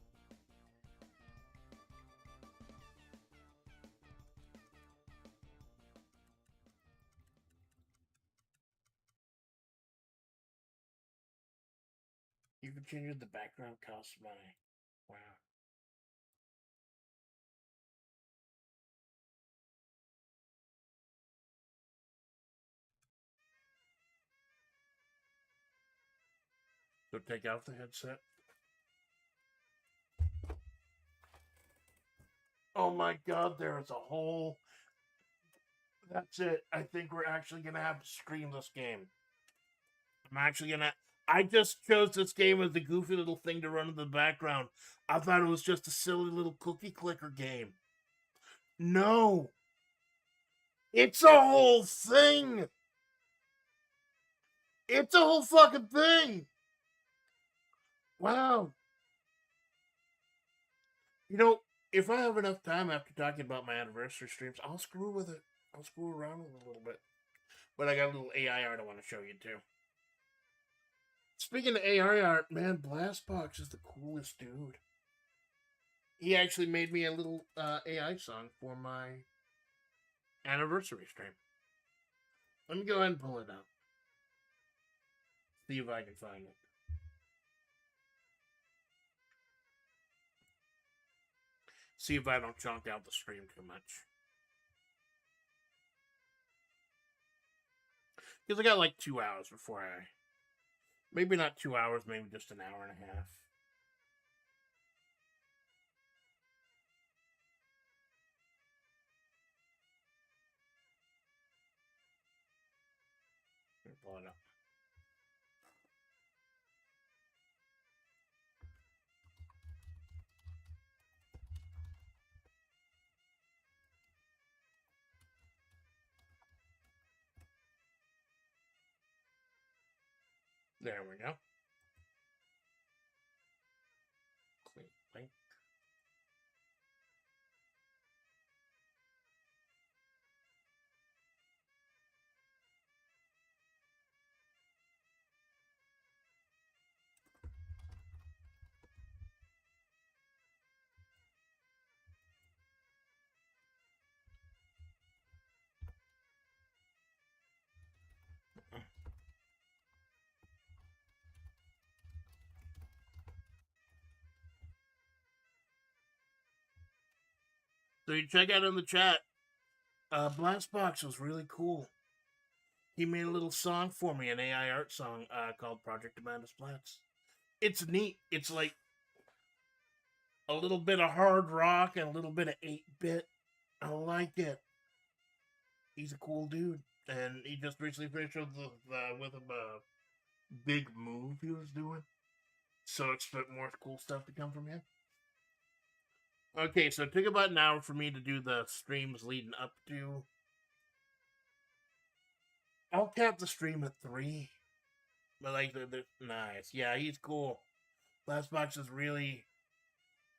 You can change the background costs money. Wow. So take out the headset. Oh my god, there is a whole... That's it. I think we're actually gonna have to stream this game. I'm actually gonna... I just chose this game as a goofy little thing to run in the background. I thought it was just a silly little cookie clicker game. No! It's a whole thing! It's a whole fucking thing! Wow. You know, if I have enough time after talking about my anniversary streams, I'll screw with it. I'll screw around with it a little bit. But I got a little AI art I want to show you too. Speaking of AI art, man, Blastbox is the coolest dude. He actually made me a little AI song for my anniversary stream. Let me go ahead and pull it up. See if I can find it. See if I don't chunk out the stream too much. Because I got like 2 hours before I... Maybe not 2 hours, maybe just an hour and a half. Let me pull it up. There we go. Clean link. So you check out in the chat. Blastbox was really cool. He made a little song for me, an AI art song called Project Amanda Splatts. It's neat. It's like a little bit of hard rock and a little bit of 8-bit. I like it. He's a cool dude. And he just recently finished with a big move he was doing. So expect more cool stuff to come from him. Okay, so it took about an hour for me to do the streams leading up to. I'll cap the stream at 3. But like, they're nice. Yeah, he's cool. Lastbox is really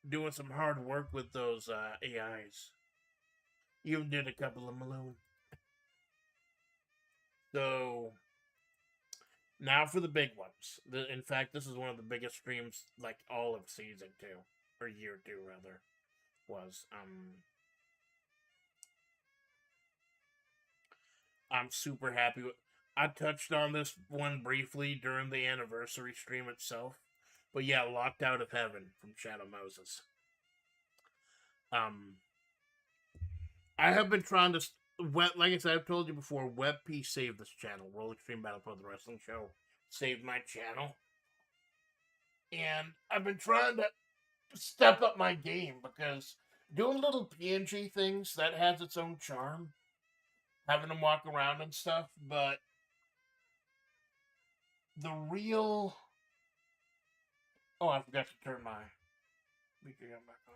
doing some hard work with those AIs. Even did a couple of Maloon. So now for the big ones. In fact, this is one of the biggest streams, like all of season 2 or year 2 rather. Was I'm super happy with. I touched on this one briefly during the anniversary stream itself, but yeah, Locked Out of Heaven from Shadow Moses. I have been trying to like I said, I've told you before, WebP saved this channel. World Extreme Battle Pro the Wrestling Show saved my channel, and I've been trying to step up my game because doing little PNG things, that has its own charm. Having them walk around and stuff, but the real... Oh, I forgot to turn my speaker back on.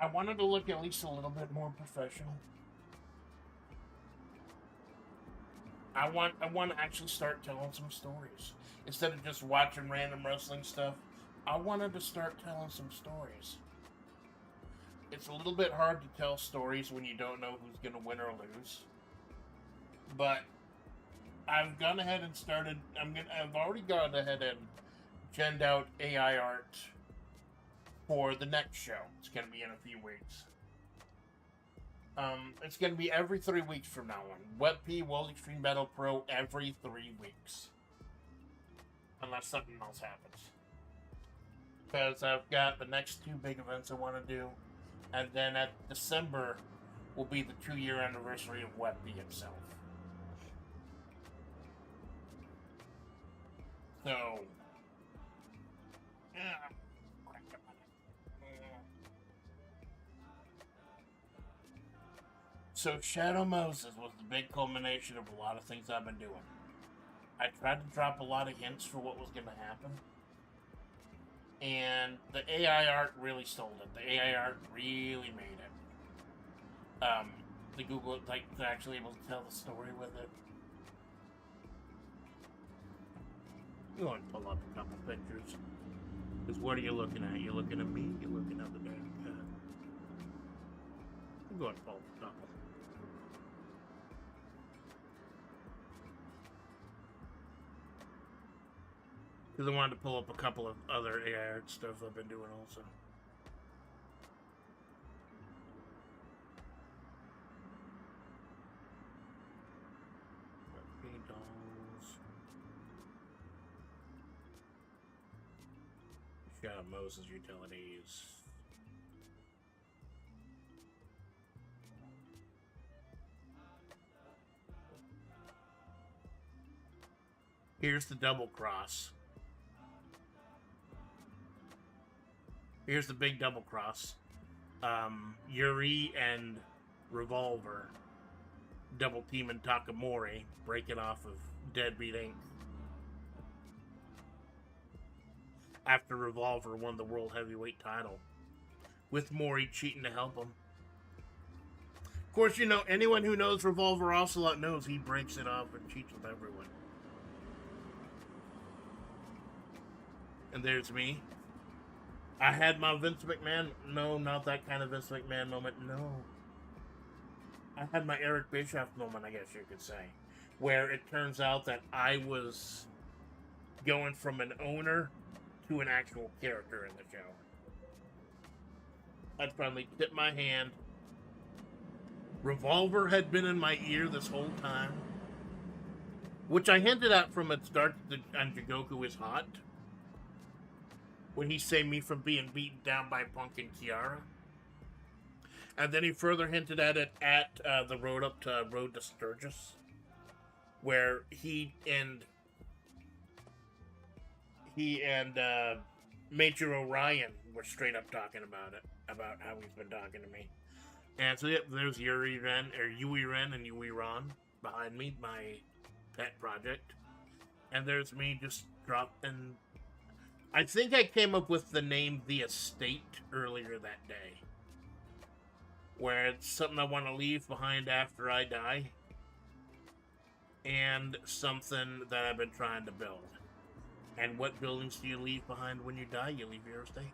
I wanted to look at least a little bit more professional. I want to actually start telling some stories. Instead of just watching random wrestling stuff, I wanted to start telling some stories. It's a little bit hard to tell stories when you don't know who's going to win or lose. But I've gone ahead and started... I've already gone ahead and genned out AI art for the next show. It's going to be in a few weeks. It's going to be every 3 weeks from now on. WebP, World Extreme Battle Pro, every 3 weeks. Unless something else happens. Because I've got the next 2 big events I want to do. And then at December will be the 2-year anniversary of WebP itself. So... So Shadow Moses was the big culmination of a lot of things I've been doing. I tried to drop a lot of hints for what was going to happen. And the AI art really sold it. The AI art really made it. The Google, like, they're actually able to tell the story with it. Go ahead and pull up a couple pictures. Because what are you looking at? You're looking at me? You're looking at the damn cat. Go ahead and pull up a couple. Because I wanted to pull up a couple of other AI art stuff I've been doing also. Dolls. Shadow Moses utilities. Here's the double cross. Here's the big double cross. Yuri and Revolver double teaming Takamori, breaking off of Deadbeat Inc. After Revolver won the World Heavyweight title, with Mori cheating to help him. Of course, you know, anyone who knows Revolver Ocelot knows he breaks it off and cheats with everyone. And there's me. I had my Vince McMahon, no, not that kind of Vince McMahon moment, no. I had my Eric Bischoff moment, I guess you could say, where it turns out that I was going from an owner to an actual character in the show. I'd finally tipped my hand. Revolver had been in my ear this whole time, which I hinted at from its start that Jigoku is hot. when he saved me from being beaten down by Punk and Kiara. And then he further hinted at it at the road up to Road to Sturgis, where he and Major Orion were straight up talking about it, about how he's been talking to me. And so yep, there's Yui Ren and Yui Ron behind me, my pet project. And there's me just dropping. I think I came up with the name The Estate earlier that day, where it's something I want to leave behind after I die, and something that I've been trying to build. And what buildings do you leave behind when you die? You leave your estate.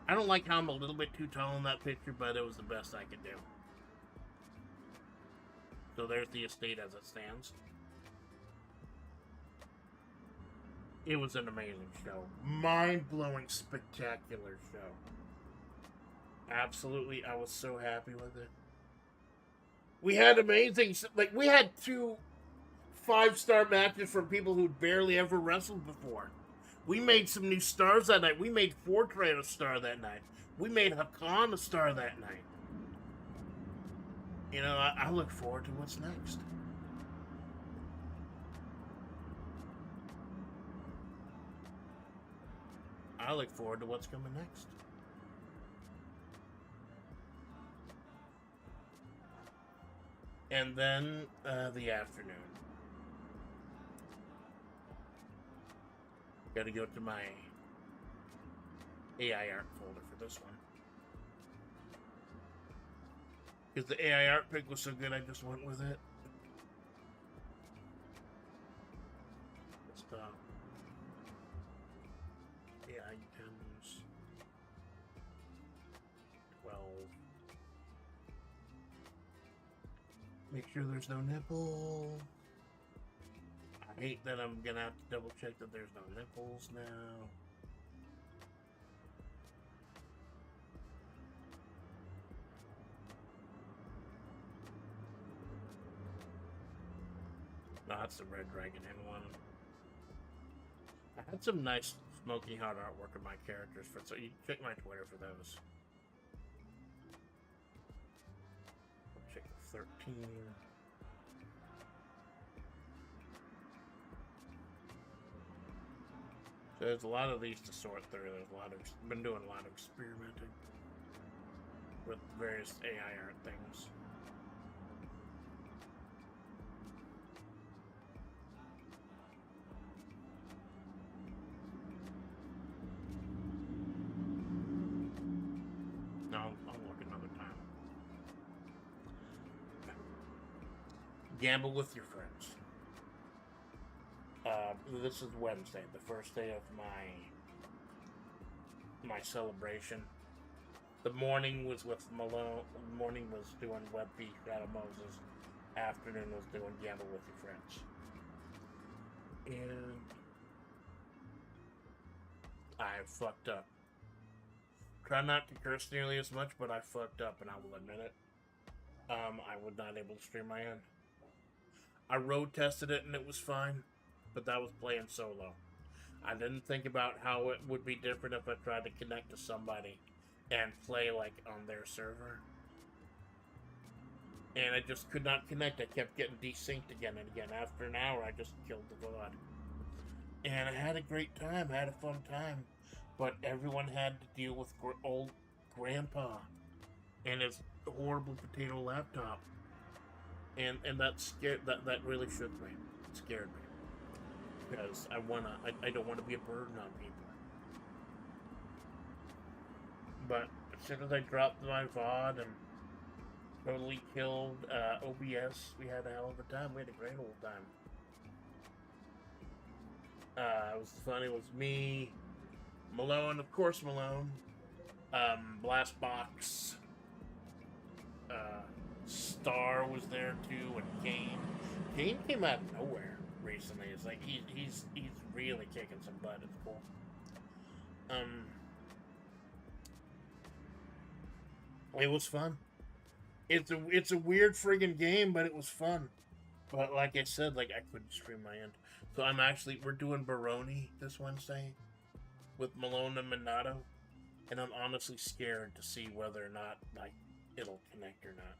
I don't like how I'm a little bit too tall in that picture, but it was the best I could do. So there's the estate as it stands. It was an amazing show. Mind-blowing, spectacular show. Absolutely, I was so happy with it. We had amazing, like, we had 2 5-star matches from people who'd barely ever wrestled before. We made some new stars that night. We made Fortran a star that night. We made Hakan a star that night. You know, I look forward to what's next. I look forward to what's coming next. And then the afternoon. Gotta go to my AI art folder for this one. Because the AI art pick was so good, I just went with it. Stop. AI items. 12. Make sure there's no nipple. I hate that I'm gonna have to double check that there's no nipples now. No, that's the Red Dragon Inn one. I had some nice smoky hot artwork of my characters for, so you can check my Twitter for those. Check 13. So there's a lot of these to sort through. There's a lot of, been doing a lot of experimenting with various AI art things. No, I'll look another time. Gamble with your friends. This is Wednesday, the first day of my celebration. The morning was with Malone. Morning was doing Webby, Shadow Moses. Afternoon was doing Gamble with your friends. And I fucked up. Try not to curse nearly as much, but I fucked up, and I will admit it. I was not able to stream my end. I road tested it, and it was fine. But that was playing solo. I didn't think about how it would be different if I tried to connect to somebody and play like on their server. And I just could not connect. I kept getting desynced again and again. After an hour, I just killed the VOD. And I had a great time. I had a fun time. But everyone had to deal with old grandpa and his horrible potato laptop. And that scared, that really shook me. It scared me. Because I don't want to be a burden on people. But as soon as I dropped my VOD and totally killed OBS, we had a hell of a time. We had a great old time. It was fun. It was me, Malone, of course Malone, Blastbox, Star was there too, and Kane. Kane came out of nowhere recently. It's like he's really kicking some butt. It's cool. It was fun. It's a weird friggin' game, but it was fun. But like I said, like I couldn't stream my end. So we're doing Baroni this Wednesday. with Malone and Minato, and I'm honestly scared to see whether or not like it'll connect or not.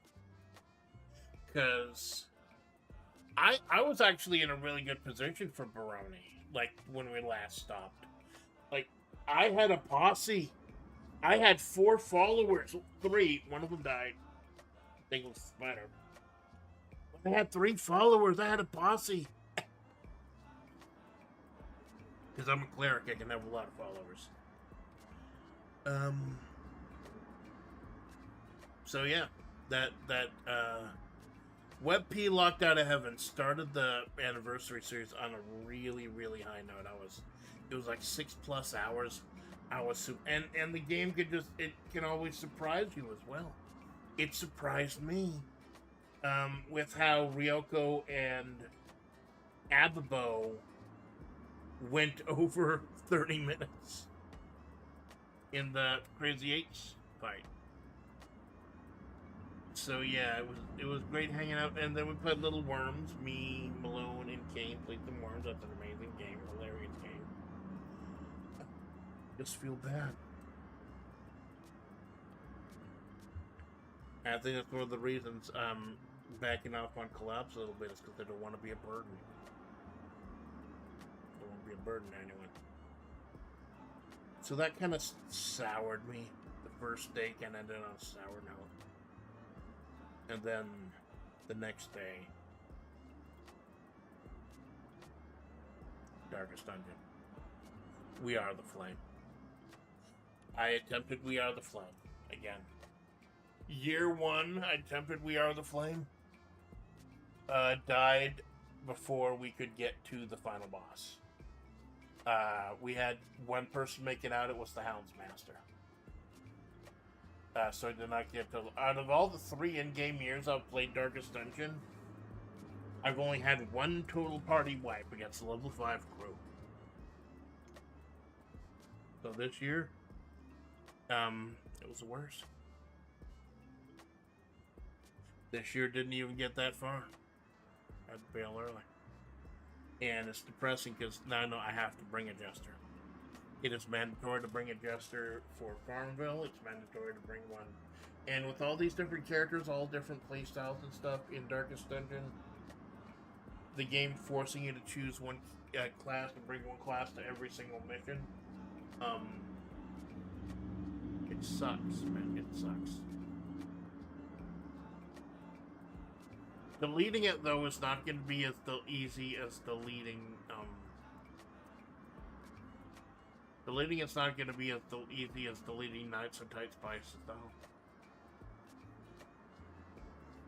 Because I was actually in a really good position for Baroni, like when we last stopped. Like I had a posse. I had 4 followers. 3. One of them died. I think it was Spider. I had 3 followers. I had a posse. Because I'm a cleric, I can have a lot of followers. So yeah, that WebP Locked Out of Heaven started the anniversary series on a really, really high note. It was like 6+ hours. I was and the game it can always surprise you as well. It surprised me with how Ryoko and Ababo went over 30 minutes in the Crazy 8's fight. So yeah, it was great hanging out, and then we played Little Worms. Me, Malone, and Kane played some Worms. That's an amazing game, hilarious game. Just feel bad. I think that's one of the reasons I'm backing off on collabs a little bit is because I don't want to be a burden. I don't want to be a burden to anyone. So that kind of soured me. The first day kind of ended on a sour note. And then the next day, Darkest Dungeon. We Are the Flame. I attempted We Are the Flame again. Year 1, I attempted We Are the Flame. Died before we could get to the final boss. We had one person make it out. It was the Houndsmaster. So I did not get to... Out of all the 3 in-game years I've played Darkest Dungeon, I've only had 1 total party wipe against the level 5 crew. So this year, it was the worst. This year didn't even get that far. I had to bail early. And it's depressing because now I know I have to bring a jester. It is mandatory to bring a jester for Farmville. It's mandatory to bring one. And with all these different characters, all different playstyles and stuff in Darkest Dungeon, the game forcing you to choose one class and bring one class to every single mission, it sucks, man. It sucks. Deleting it, though, is not going to be as easy as deleting... Deleting it's not going to be as easy as deleting Knights of Tight Spices, though.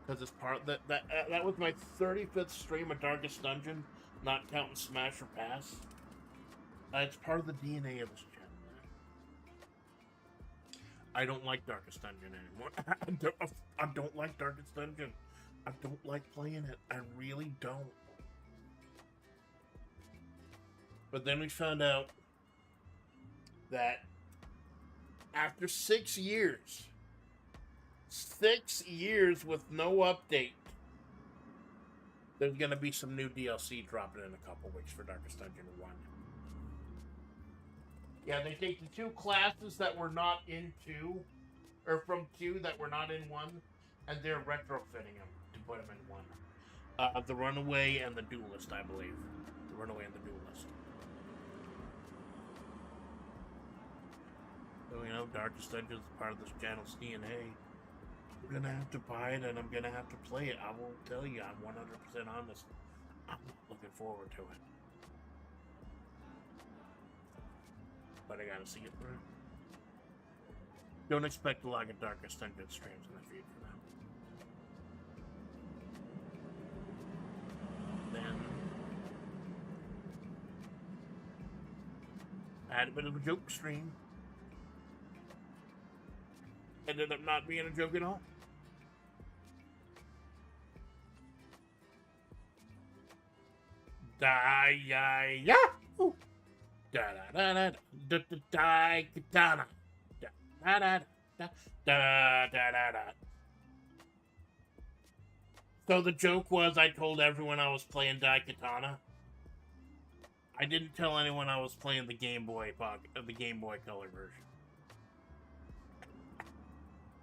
Because it's part... That was my 35th stream of Darkest Dungeon, not counting Smash or Pass. It's part of the DNA of this channel. I don't like Darkest Dungeon anymore. I don't like Darkest Dungeon. I don't like playing it. I really don't. But then we found out that after 6 years, 6 years with no update, there's going to be some new DLC dropping in a couple weeks for Darkest Dungeon 1. Yeah, they take the 2 classes that were not in 2, or from 2 that were not in 1, and they're retrofitting them to put them in 1. The Runaway and the Duelist, I believe. The Runaway and the Duelist. So, you know, Darkest Dungeon is part of this channel's DNA. I'm gonna have to buy it and I'm gonna have to play it. I will tell you, I'm 100% honest. I'm looking forward to it. But I gotta see it through. Don't expect a lot of Darkest Dungeon streams in the future now. Then I had a bit of a joke stream. Ended up not being a joke at all. Yahoo! Da da da da da da katana. Da da da da da da. So the joke was I told everyone I was playing Daikatana. I didn't tell anyone I was playing the Game Boy Pocket, the Game Boy Color version.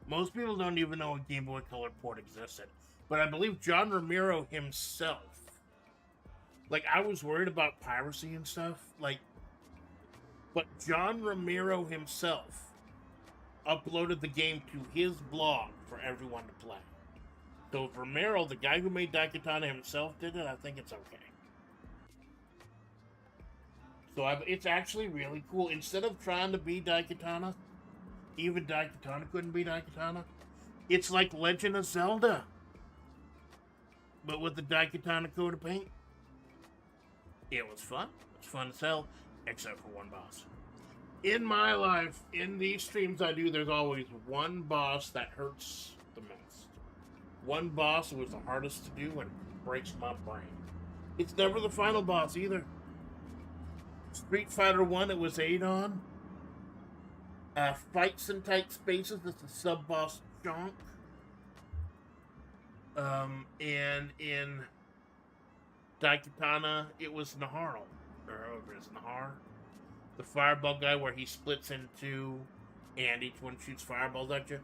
Most people don't even know a Game Boy Color port existed, but I believe John Romero himself. Like, I was worried about piracy and stuff, like, but John Romero himself uploaded the game to his blog for everyone to play. So if Romero, the guy who made Daikatana himself, did it, I think it's okay. So it's actually really cool. Instead of trying to be Daikatana, even Daikatana couldn't be Daikatana. It's like Legend of Zelda, but with the Daikatana coat of paint. It was fun. It was fun as hell, except for one boss. In my life, in these streams I do, there's always one boss that hurts the most. One boss was the hardest to do and breaks my brain. It's never the final boss either. Street Fighter 1, it was Adon. Fights in tight spaces, it's the sub-boss Jonk. And in Daikatana, it was Nahar, or however it's Nahar. The fireball guy where he splits in two and each one shoots fireballs at you.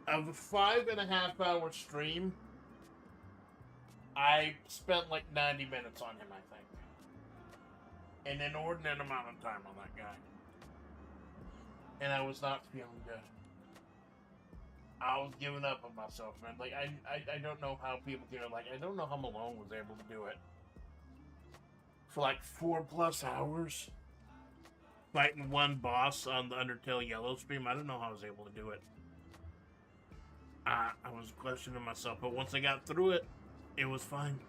Of a 5.5 hour stream, I spent like 90 minutes on him, I think. An inordinate amount of time on that guy. And I was not feeling good. I was giving up on myself, man. Like, I don't know how people can, like, I don't know how Malone was able to do it. For like 4+ hours. Fighting one boss on the Undertale Yellow stream. I don't know how I was able to do it. I was questioning myself, but once I got through it, it was fine.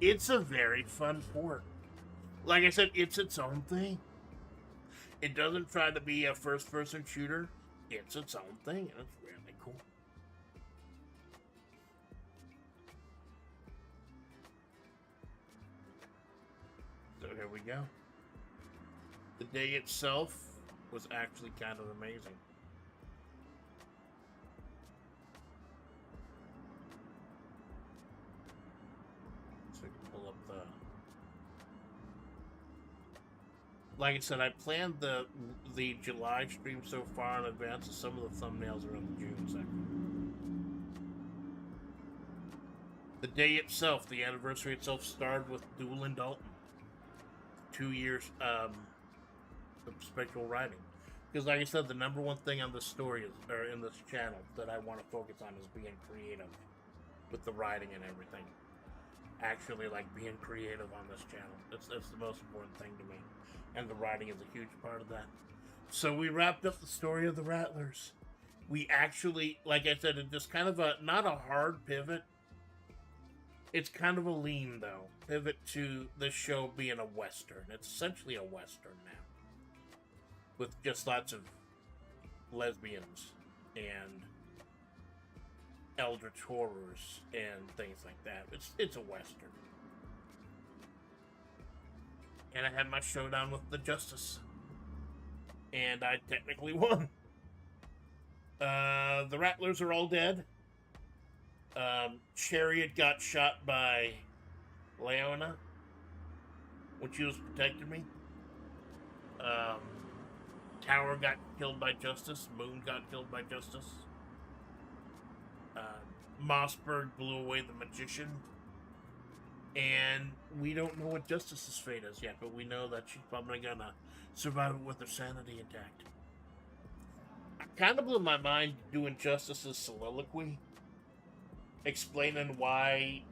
It's a very fun port. Like I said, it's its own thing. It doesn't try to be a first-person shooter. It's its own thing, and it's really cool. So here we go. The day itself was actually kind of amazing. So I can pull up the... Like I said, I planned the July stream so far in advance that some of the thumbnails are in the June section. The day itself, the anniversary itself, started with Duel and Dalton. 2 years of spectral writing. Because like I said, the number one thing on this story is, or in this channel that I want to focus on is being creative with the writing and everything. Actually, like, being creative on this channel. That's the most important thing to me. And the writing is a huge part of that. So we wrapped up the story of the Rattlers. We actually, like I said, it's just kind of a, not a hard pivot. It's kind of a lean, though. Pivot to this show being a Western. It's essentially a Western now. With just lots of lesbians and eldritch horrors and things like that. It's a Western. And I had my showdown with the Justice. And I technically won. The Rattlers are all dead. Chariot got shot by Leona when she was protecting me. Tower got killed by Justice. Moon got killed by Justice. Mossberg blew away the Magician. And we don't know what Justice's fate is yet, but we know that she's probably gonna survive it with her sanity intact. I kind of blew my mind doing Justice's soliloquy, explaining like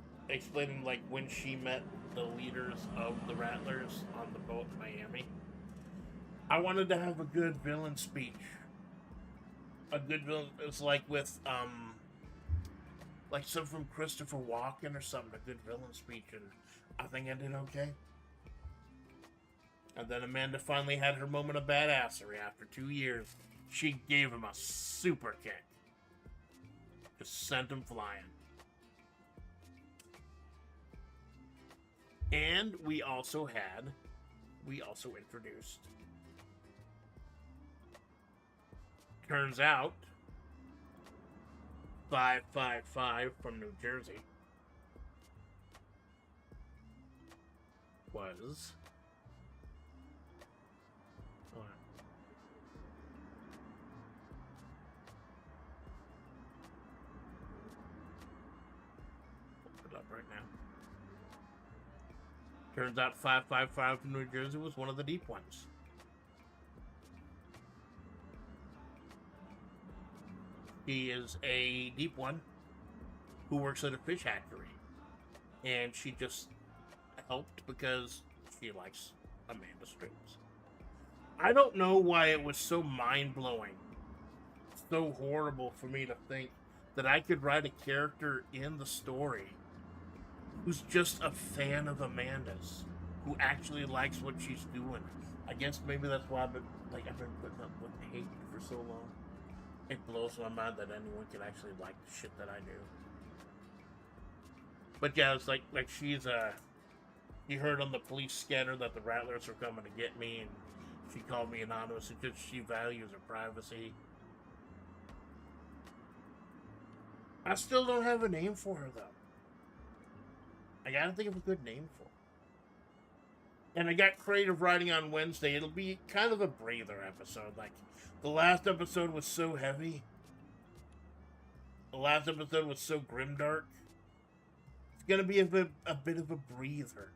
when she met the leaders of the Rattlers on the boat in Miami. I wanted to have a good villain speech. A good villain, it's like with, like some from Christopher Walken or something, a good villain speech, and I think I did okay. And then Amanda finally had her moment of badassery after 2 years. She gave him a super kick. Just sent him flying. And we also introduced, turns out, 555 from New Jersey was right now. Turns out 555 in New Jersey was one of the deep ones. She is a deep one who works at a fish hatchery. And she just helped because she likes Amanda Splatts. I don't know why it was so mind-blowing, so horrible for me to think that I could write a character in the story who's just a fan of Amanda's, who actually likes what she's doing. I guess maybe that's why I've been putting up with hate for so long. It blows my mind that anyone can actually like the shit that I do. But yeah, it's like she's you heard on the police scanner that the Rattlers were coming to get me, and she called me anonymous because she values her privacy. I still don't have a name for her, though. I gotta think of a good name for her. And I got creative writing on Wednesday. It'll be kind of a breather episode. Like, the last episode was so heavy. The last episode was so grimdark. It's gonna be a bit of a breather.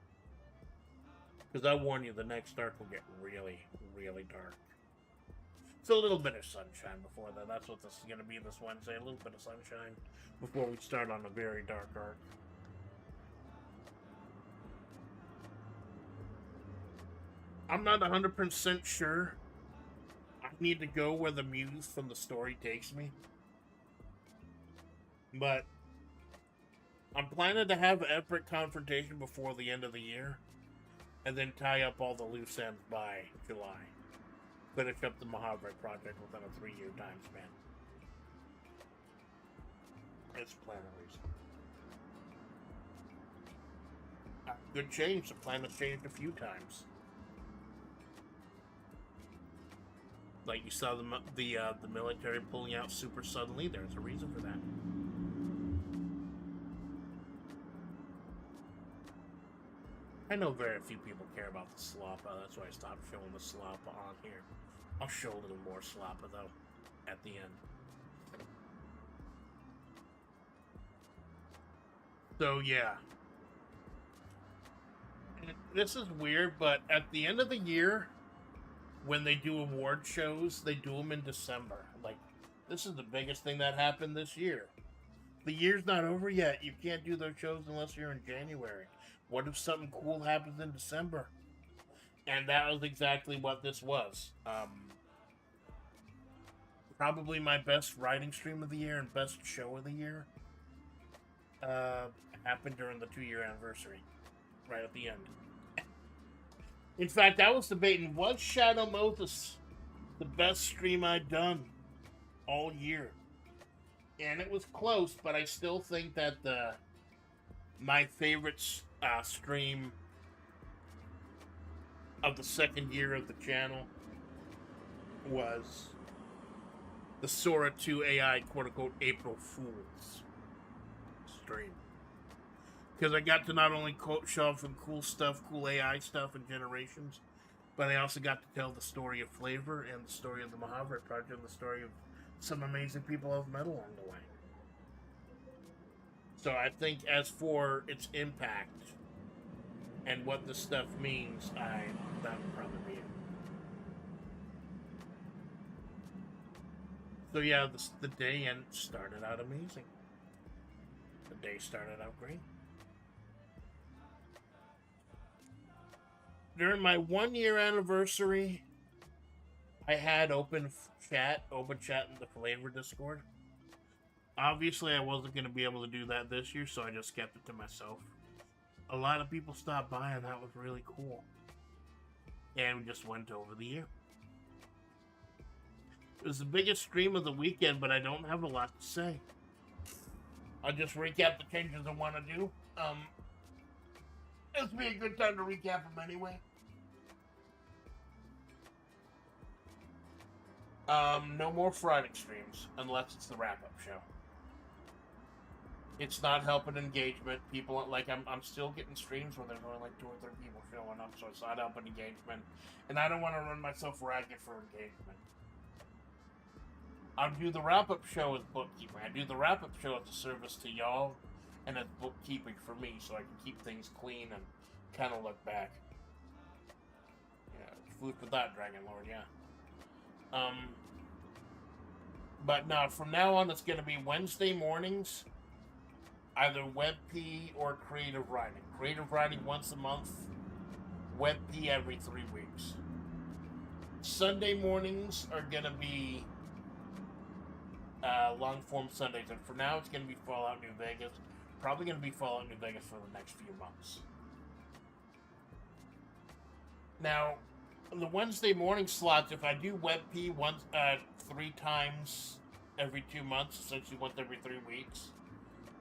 Because I warn you, the next arc will get really, really dark. It's a little bit of sunshine before that. That's what this is going to be this Wednesday. A little bit of sunshine before we start on a very dark arc. I'm not 100% sure. I need to go where the muse from the story takes me. But I'm planning to have an epic confrontation before the end of the year. And then tie up all the loose ends by July. Finish up the Mahavre project within a 3-year time span. It's plan at least. Good change. The plan has changed a few times. Like you saw the military pulling out super suddenly. There's a reason for that. I know very few people care about the sloppa. That's why I stopped showing the sloppa on here. I'll show a little more sloppa though at the end. So yeah, this is weird, but at the end of the year, when they do award shows, they do them in December. Like, this is the biggest thing that happened this year. The year's not over yet. You can't do those shows unless you're in January. What if something cool happens in December? And that was exactly what this was. Probably my best writing stream of the year and best show of the year. Happened during the 2-year anniversary. Right at the end. In fact, I was debating, was Shadow Moses the best stream I'd done all year? And it was close, but I still think that my favorite stream of the second year of the channel was the Sora 2 AI quote-unquote April Fool's stream. Because I got to not only show off some cool stuff, cool AI stuff and generations, but I also got to tell the story of FlaVR and the story of the Mahavre Project and the story of some amazing people I've met along the way. So I think as for its impact and what this stuff means, that would probably be it. So yeah, the day started out amazing. The day started out great. During my 1-year anniversary, I had open chat in the FlaVR Discord. Obviously, I wasn't going to be able to do that this year, so I just kept it to myself. A lot of people stopped by, and that was really cool. And we just went over the year. It was the biggest stream of the weekend, but I don't have a lot to say. I'll just recap the changes I want to do. This would be a good time to recap them anyway. No more Friday streams, unless it's the wrap-up show. It's not helping engagement. People, like, I'm still getting streams where there's only like 2 or 3 people showing up, so it's not helping engagement. And I don't want to run myself ragged for engagement. I'll do the wrap-up show as bookkeeping. I do the wrap-up show as a service to y'all and it's bookkeeping for me, so I can keep things clean and kind of look back. Yeah, food for thought, Dragon Lord. Yeah. But no, from now on, it's going to be Wednesday mornings, either WebP or creative writing. Creative writing once a month, WebP every 3 weeks. Sunday mornings are going to be long form Sundays, and for now, it's going to be Fallout New Vegas. Probably going to be Fallout New Vegas for the next few months. Now, the Wednesday morning slots, if I do WebP 3 times every 2 months, essentially once every 3 weeks,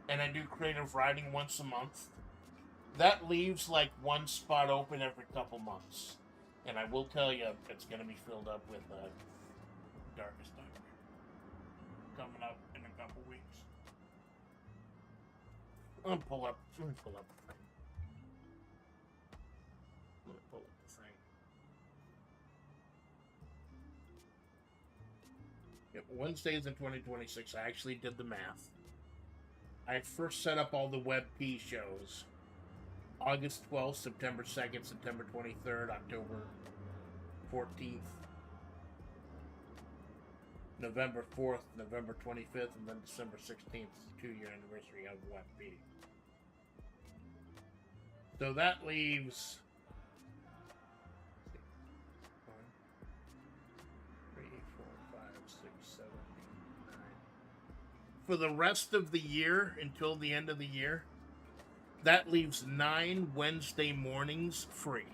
and I do creative writing once a month, that leaves like one spot open every couple months. And I will tell you, it's going to be filled up with Darkest Hour coming up in a couple weeks. Let me pull up the thing. Yep, Wednesdays in 2026. I actually did the math. I first set up all the WebP shows August 12th, September 2nd, September 23rd, October 14th, November 4th, November 25th, and then December 16th, 2-year anniversary of WebP. So that leaves 1, 3, 4, 5, 6, 7, 8, 9. For the rest of the year, until the end of the year, that leaves 9 Wednesday mornings free.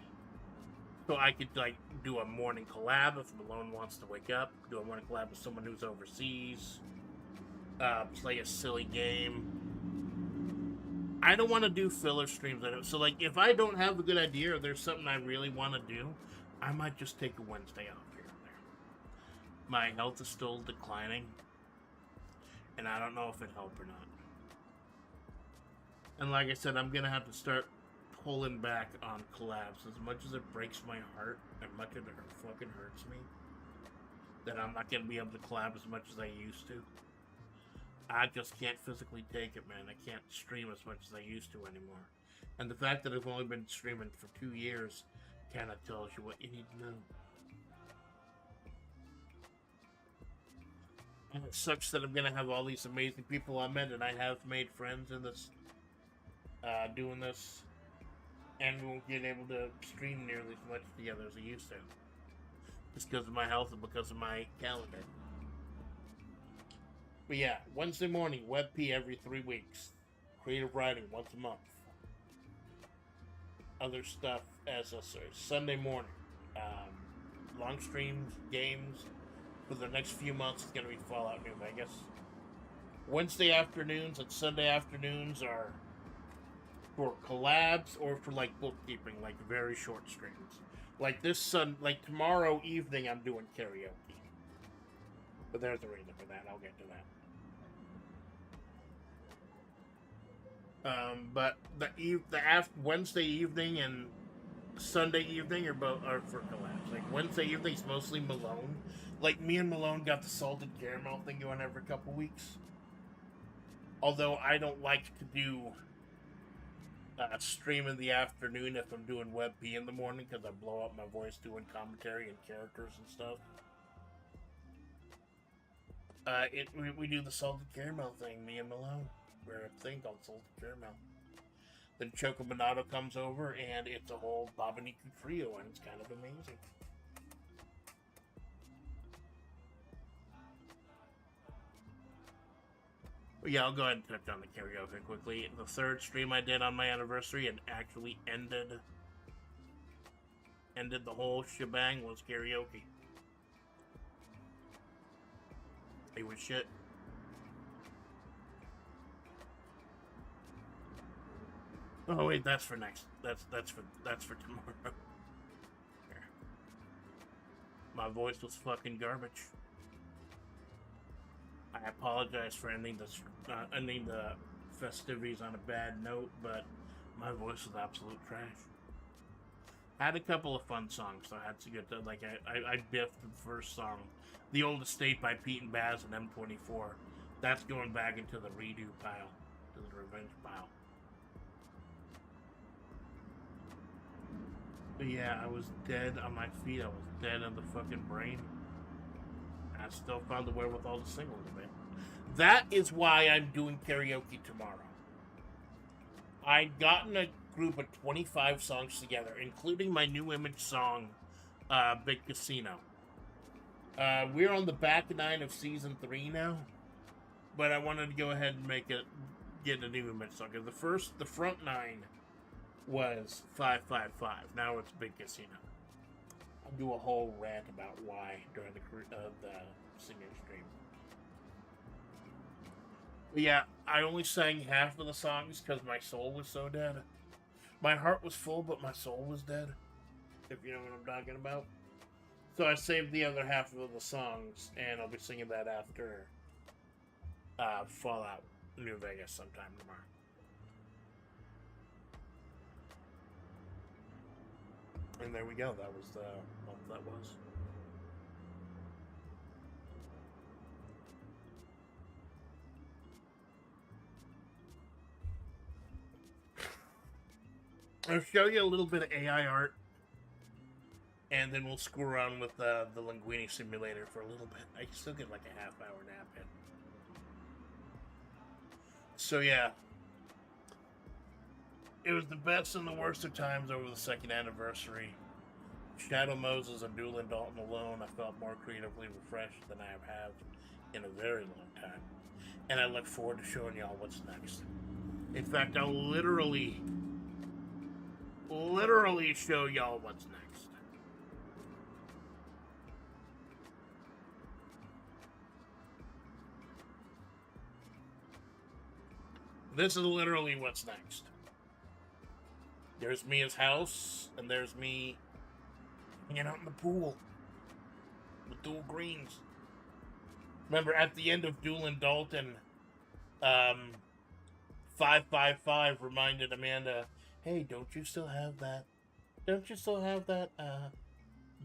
So I could like do a morning collab if Malone wants to wake up, do a morning collab with someone who's overseas, play a silly game. I don't want to do filler streams. So like if I don't have a good idea or there's something I really want to do, I might just take a Wednesday off here and there. My health is still declining, and I don't know if it helped or not. And like I said, I'm going to have to start pulling back on collabs. As much as it breaks my heart, and much as it fucking hurts me, that I'm not going to be able to collab as much as I used to. I just can't physically take it, man. I can't stream as much as I used to anymore. And the fact that I've only been streaming for 2 years kind of tells you what you need to know. And it sucks that I'm going to have all these amazing people I met, and I have made friends in this doing this, and we won't get able to stream nearly as much together as I used to. Just because of my health and because of my calendar. But yeah, Wednesday morning, WebP every 3 weeks. Creative writing once a month. Other stuff as a Sunday morning. Long streams, games. For the next few months, it's going to be Fallout New Vegas. Wednesday afternoons and Sunday afternoons are for collabs or for like bookkeeping, like very short streams. Like like tomorrow evening, I'm doing karaoke. But there's a reason for that. I'll get to that. But the Wednesday evening and Sunday evening are for collabs. Like Wednesday evening's mostly Malone. Like me and Malone got the salted caramel thing going every couple weeks. Although I don't like to do stream in the afternoon if I'm doing WebP in the morning because I blow up my voice doing commentary and characters and stuff. We do the salted caramel thing, me and Malone. We're a thing called salted caramel. Then Choco Bonato comes over and it's a whole Babaniku trio and it's kind of amazing. But yeah, I'll go ahead and touch on the karaoke quickly. The third stream I did on my anniversary and actually ended the whole shebang was karaoke. It was shit. Oh wait, that's for next. That's for tomorrow. Here. My voice was fucking garbage. I apologize for ending the festivities on a bad note, but my voice was absolute trash. I had a couple of fun songs, so I had to get to, like, I biffed the first song, The Old Estate by Pete and Baz and M24. That's going back into the redo pile. to the revenge pile. But yeah, I was dead on my feet. I was dead on the fucking brain. I still found the wherewithal to sing a little bit. That is why I'm doing karaoke tomorrow. I'd gotten a group of 25 songs together, including my new image song, Big Casino. We're on the back 9 of season 3 now, but I wanted to go ahead and get a new image song. The front 9 was 555. Now it's Big Casino. I'll do a whole rant about why during the singing stream. But yeah, I only sang half of the songs because my soul was so dead. My heart was full, but my soul was dead. If you know what I'm talking about. So I saved the other half of the songs, and I'll be singing that after Fallout New Vegas sometime tomorrow. And there we go. That was the month that was. I'll show you a little bit of AI art, and then we'll screw around with the Linguine simulator for a little bit. I still get like a half-hour nap in. So yeah, it was the best and the worst of times over the 2nd anniversary. Shadow Moses and Doolin Dalton alone, I felt more creatively refreshed than I have in a very long time. And I look forward to showing y'all what's next. In fact, I'll literally show y'all what's next. This is literally what's next. There's Mia's house, and there's me hanging out in the pool with dual greens. Remember, at the end of Doolin Dalton, 555 reminded Amanda, hey, don't you still have that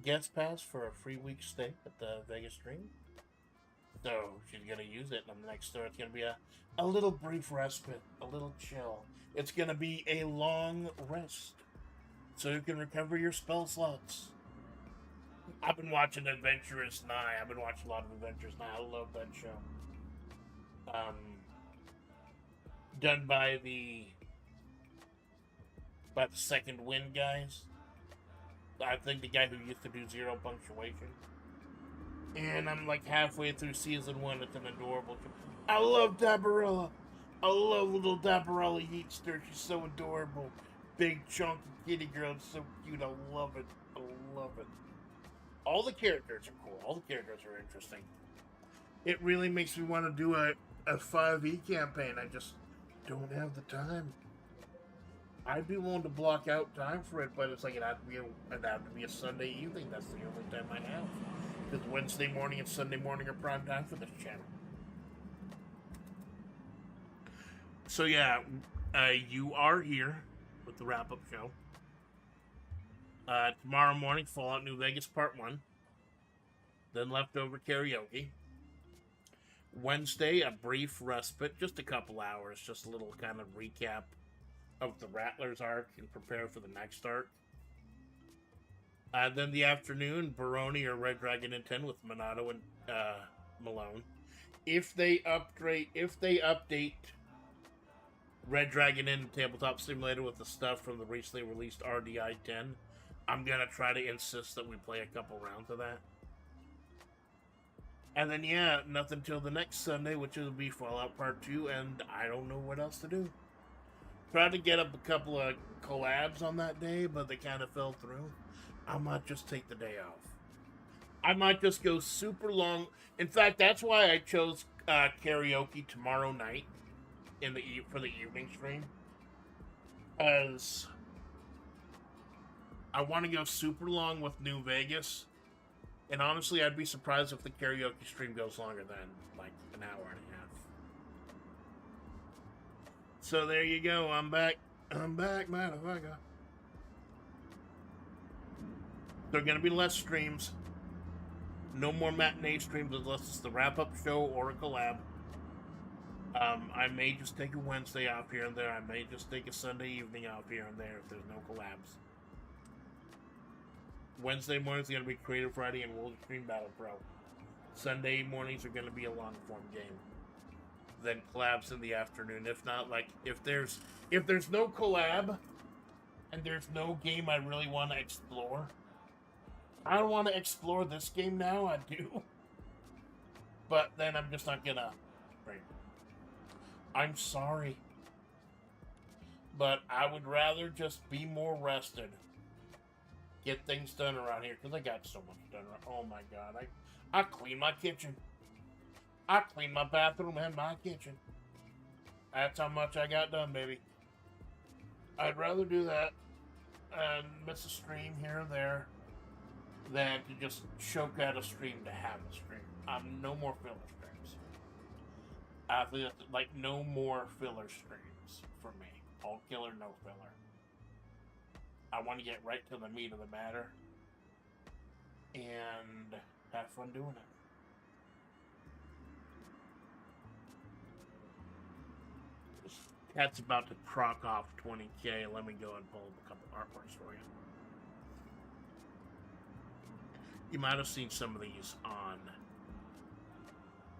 guest pass for a free week stay at the Vegas stream? So she's gonna use it, and on the next store it's gonna be a little brief respite, a little chill. It's gonna be a long rest, so you can recover your spell slots. I've been watching Adventurous Nigh. I've been watching a lot of Adventurous Nigh. I love that show. Done by the Second Wind guys. I think the guy who used to do Zero Punctuation. And I'm like halfway through season 1. It's an adorable show. I love Dabarella. I love little Dabarella Yeatster. She's so adorable. Big chunky kitty girl. It's so cute. I love it. I love it. All the characters are cool. All the characters are interesting. It really makes me want to do a 5e campaign. I just don't have the time. I'd be willing to block out time for it, but it's like it'd have to be a Sunday evening. That's the only time I have. Because Wednesday morning and Sunday morning are prime time for this channel. So yeah, you are here with the wrap-up show. Tomorrow morning, Fallout New Vegas Part 1. Then leftover karaoke. Wednesday, a brief respite, just a couple hours, just a little kind of recap of the Rattlers arc and prepare for the next arc. Then the afternoon, Baroni or Red Dragon in 10 with Minato and Malone. If they update Red Dragon Inn Tabletop Simulator with the stuff from the recently released RDI 10, I'm gonna try to insist that we play a couple rounds of that. And then yeah, nothing till the next Sunday, which will be Fallout Part 2, and I don't know what else to do. Tried to get up a couple of collabs on that day, but they kind of fell through. I might just take the day off. I might just go super long. In fact, that's why I chose karaoke tomorrow night for the evening stream, as I want to go super long with New Vegas, and honestly, I'd be surprised if the karaoke stream goes longer than like an hour and a half. So there you go. I'm back, motherfucker. There are gonna be less streams. No more matinee streams unless it's the wrap-up show or a collab. I may just take a Wednesday off here and there. I may just take a Sunday evening off here and there if there's no collabs. Wednesday mornings are going to be Creative Friday and World Extreme Battle Pro. Sunday mornings are going to be a long form game. Then collabs in the afternoon. If not, like if there's no collab and there's no game I really want to explore. I don't want to explore this game now. I do, but then I'm just not gonna. Right. I'm sorry, but I would rather just be more rested. Get things done around here because I got so much done. Oh my god, I cleaned my kitchen. I cleaned my bathroom and my kitchen. That's how much I got done, baby. I'd rather do that and miss a stream here or there than to just choke out a stream to have a stream. No more filler streams. I think that's, like, no more filler streams for me. All killer, no filler. I want to get right to the meat of the matter and have fun doing it. Cat's about to crock off 20K. Let me go and pull up a couple artworks for you. You might have seen some of these on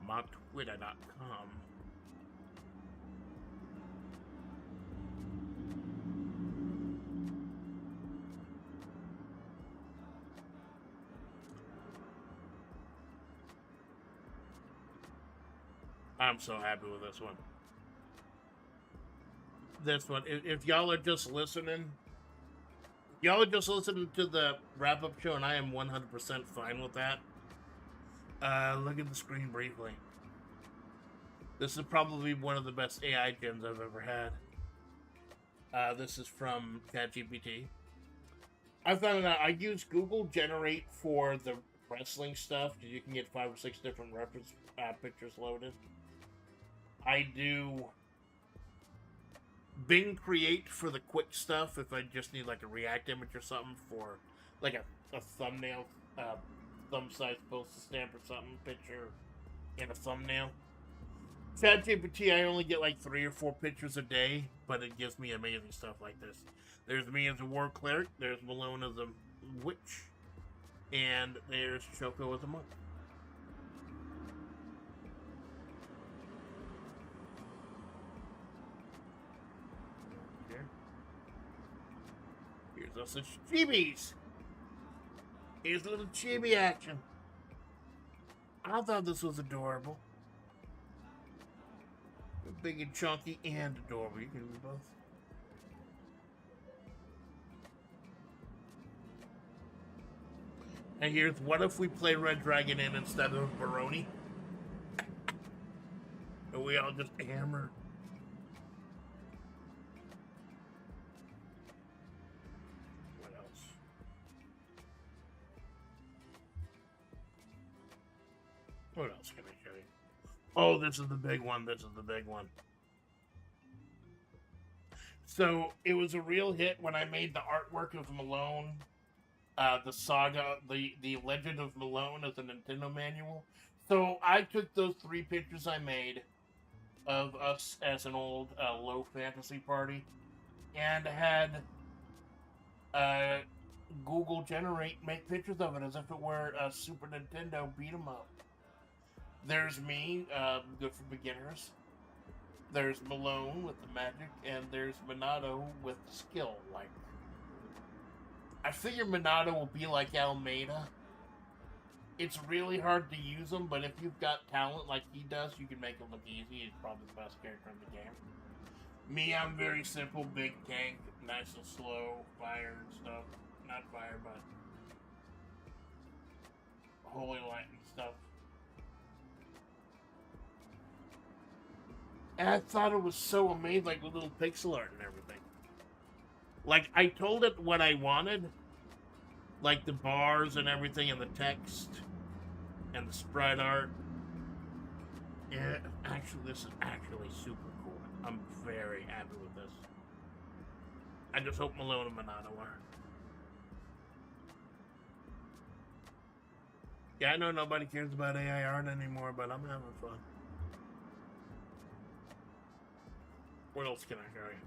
motwitter.com. I'm so happy with this one. This one, if y'all are just listening, to the wrap-up show, and I am 100% fine with that. Look at the screen briefly. This is probably one of the best AI gens I've ever had. This is from ChatGPT. I found out I use Google Generate for the wrestling stuff, because you can get 5 or 6 different reference pictures loaded. I do Bing Create for the quick stuff if I just need like a React image or something for like a thumbnail, thumb size poster stamp or something, picture in a thumbnail. ChatGPT, I only get like 3 or 4 pictures a day, but it gives me amazing stuff like this. There's me as a war cleric, there's Malone as a witch, and there's Choco as a monk. Here's us as chibis. Here's a little chibi action. I thought this was adorable. Big and chunky and adorable. You can do both. And here's what if we play Red Dragon in instead of Baroni? And we all just hammer. What else? What else can I show you? Oh, this is the big one. This is the big one. So it was a real hit when I made the artwork of Malone. The saga, the Legend of Malone as a Nintendo manual. So I took those 3 pictures I made of us as an old low fantasy party and had Google Generate make pictures of it as if it were a Super Nintendo beat 'em up. There's me, good for beginners. There's Malone with the magic, and there's Minato with skill, like. I figure Minato will be like Almeida. It's really hard to use him, but if you've got talent like he does, you can make him look easy. He's probably the best character in the game. Me, I'm very simple, big tank, nice and slow, fire and stuff. Not fire, but holy light and stuff. And I thought it was so amazing, like with little pixel art and everything. Like, I told it what I wanted. Like the bars and everything and the text and the sprite art. Yeah, actually, this is actually super cool. I'm very happy with this. I just hope Malone and Minato are. Yeah, I know nobody cares about AI art anymore, but I'm having fun. What else can I show you?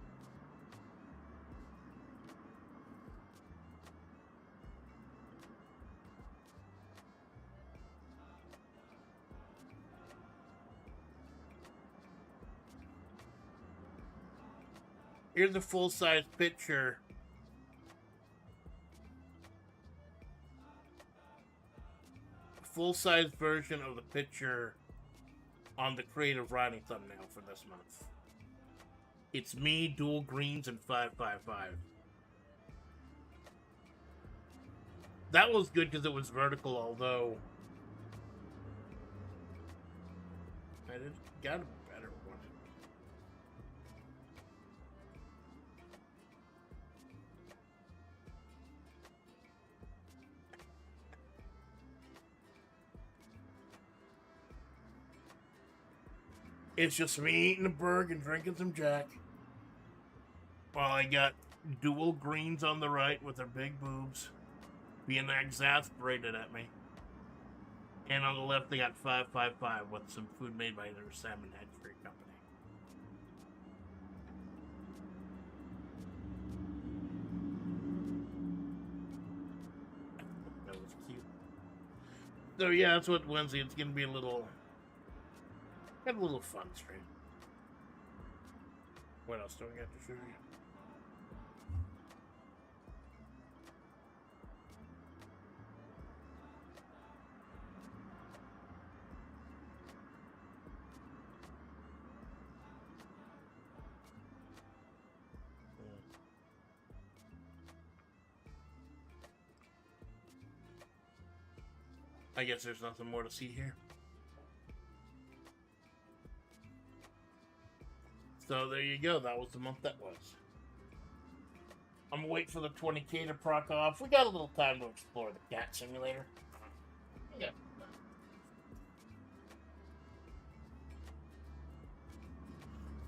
Here's a full-size picture. Full-size version of the picture on the creative writing thumbnail for this month. It's me, dual greens, and 555. That was good because it was vertical, although I got a better one. It's just me eating a burger and drinking some Jack. While I got dual greens on the right with their big boobs being exasperated at me. And on the left, they got 555 with some food made by their salmon hatchery company. That was cute. So yeah, that's what Wednesday. It's gonna be a little fun stream. What else do I got to show you? I guess there's nothing more to see here. So there you go. That was the month that was. I'm gonna wait for the 20K to proc off. We got a little time to explore the cat simulator. Yeah.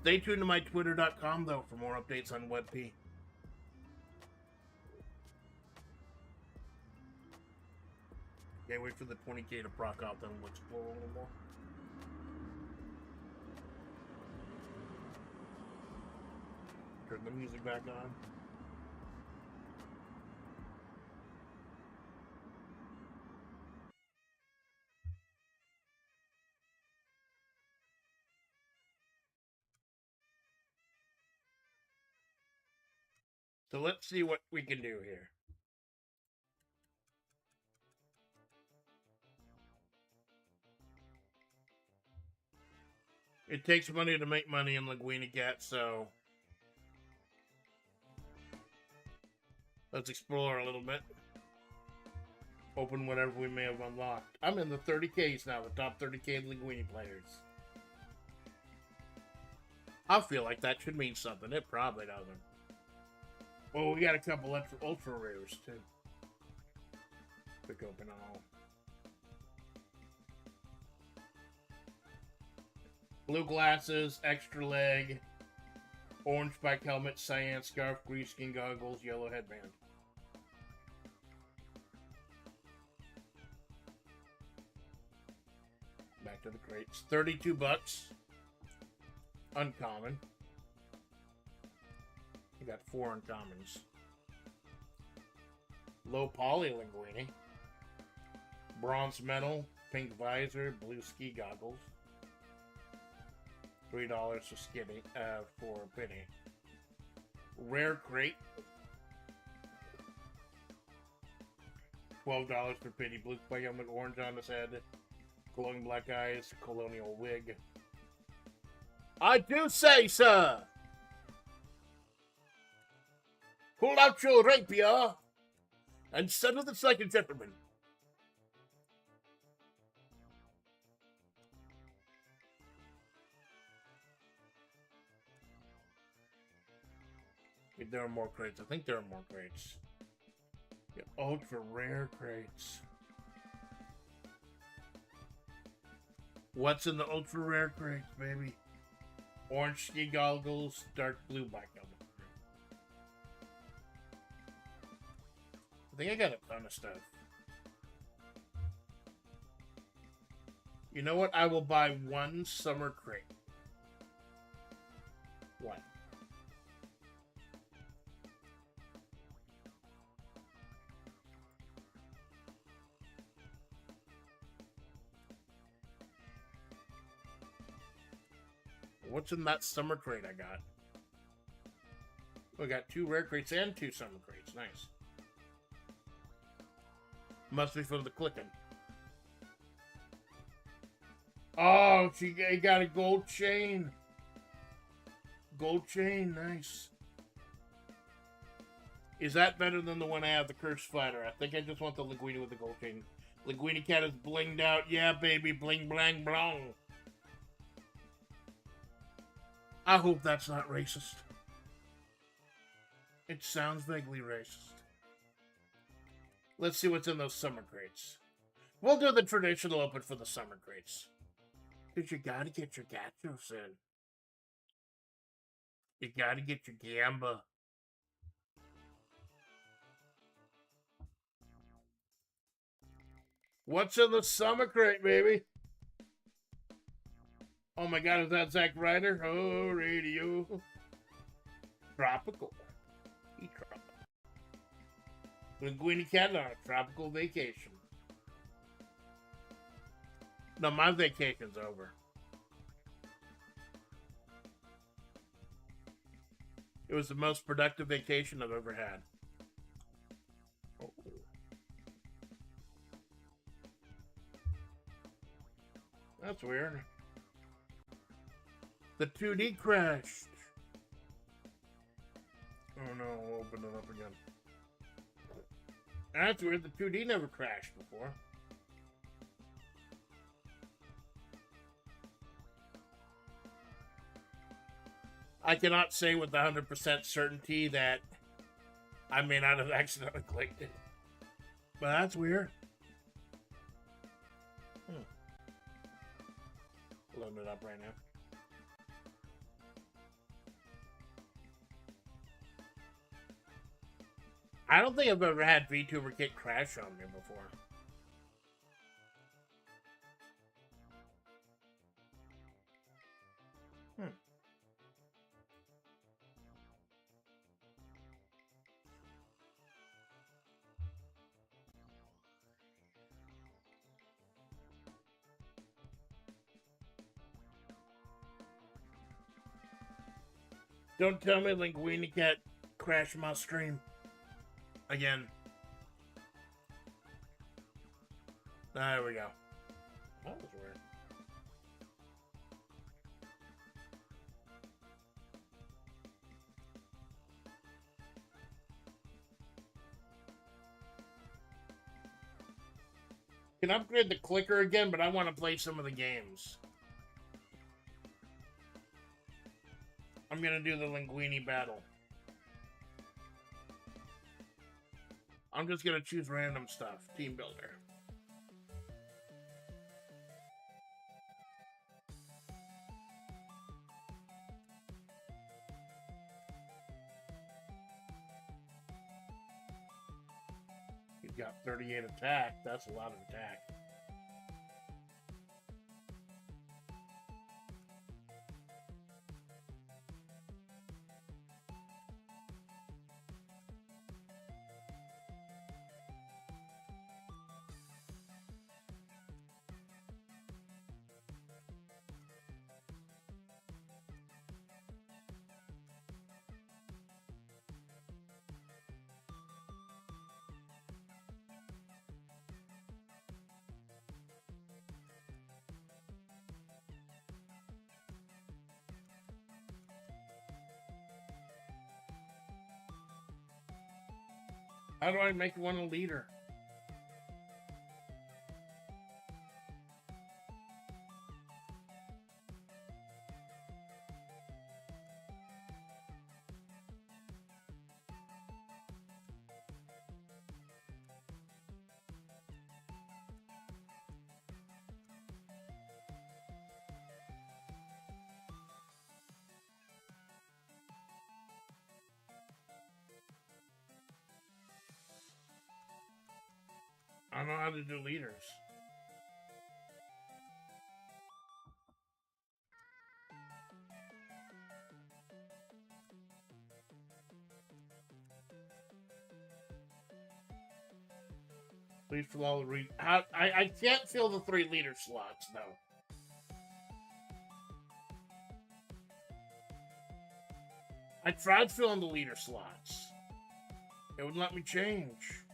Stay tuned to my twitter.com though for more updates on WebP. Okay, wait for the 20K to proc off, then we'll explore a little more. Turn the music back on. So let's see what we can do here. It takes money to make money in Linguine Cat, so let's explore a little bit. Open whatever we may have unlocked. I'm in the 30Ks now, the top 30K Linguine players. I feel like that should mean something. It probably doesn't. Well, we got a couple ultra rares too. Quick open all. Blue glasses, extra leg, orange spike helmet, cyan scarf, green skin goggles, yellow headband. Back to the crates. 32 bucks. Uncommon. We got 4 uncommons. Low poly Linguine. Bronze medal, pink visor, blue ski goggles. $3 for skinny, for a penny. Rare crate. $12 for penny. Blue spike helmet, orange on his head. Glowing black eyes, colonial wig. I do say, sir! Pull out your rapier and settle this like a gentleman. If there are more crates. I think there are more crates. Yeah, ultra rare crates. What's in the ultra rare crates, baby? Orange ski goggles, dark blue bike helmet. I think I got a ton of stuff. You know what? I will buy one summer crate. One. What's in that summer crate I got? We got 2 rare crates and 2 summer crates. Nice. Must be for the clicking. Oh, she got a gold chain. Gold chain, nice. Is that better than the one I have, the Cursed Fighter? I think I just want the Linguine with the gold chain. Linguine cat is blinged out. Yeah, baby, bling, blang, blong. I hope that's not racist. It sounds vaguely racist. Let's see what's in those summer crates. We'll do the traditional open for the summer crates. Because you gotta get your gachos in. You gotta get your gamba. What's in the summer crate, baby? Oh my god, is that Zack Ryder? Oh, radio. Tropical. Linguine cat on a tropical vacation. No, my vacation's over. It was the most productive vacation I've ever had. Oh. That's weird. The 2D crashed. Oh no, I'll open it up again. That's weird, the 2D never crashed before. I cannot say with 100% certainty that I may not have accidentally clicked it. But that's weird. Loading it up right now. I don't think I've ever had VTuber Kit crash on me before. Don't tell me Linguine Cat crashed my stream. Again. There we go. That was weird. Can upgrade the clicker again, but I want to play some of the games. I'm gonna do the Linguine battle. I'm just gonna choose random stuff. Team builder. He's got 38 attack. That's a lot of attack. How do I make one a leader? I don't know how to do leaders. Please fill all the I can't fill the 3 leader slots though. I tried filling the leader slots. It wouldn't let me change.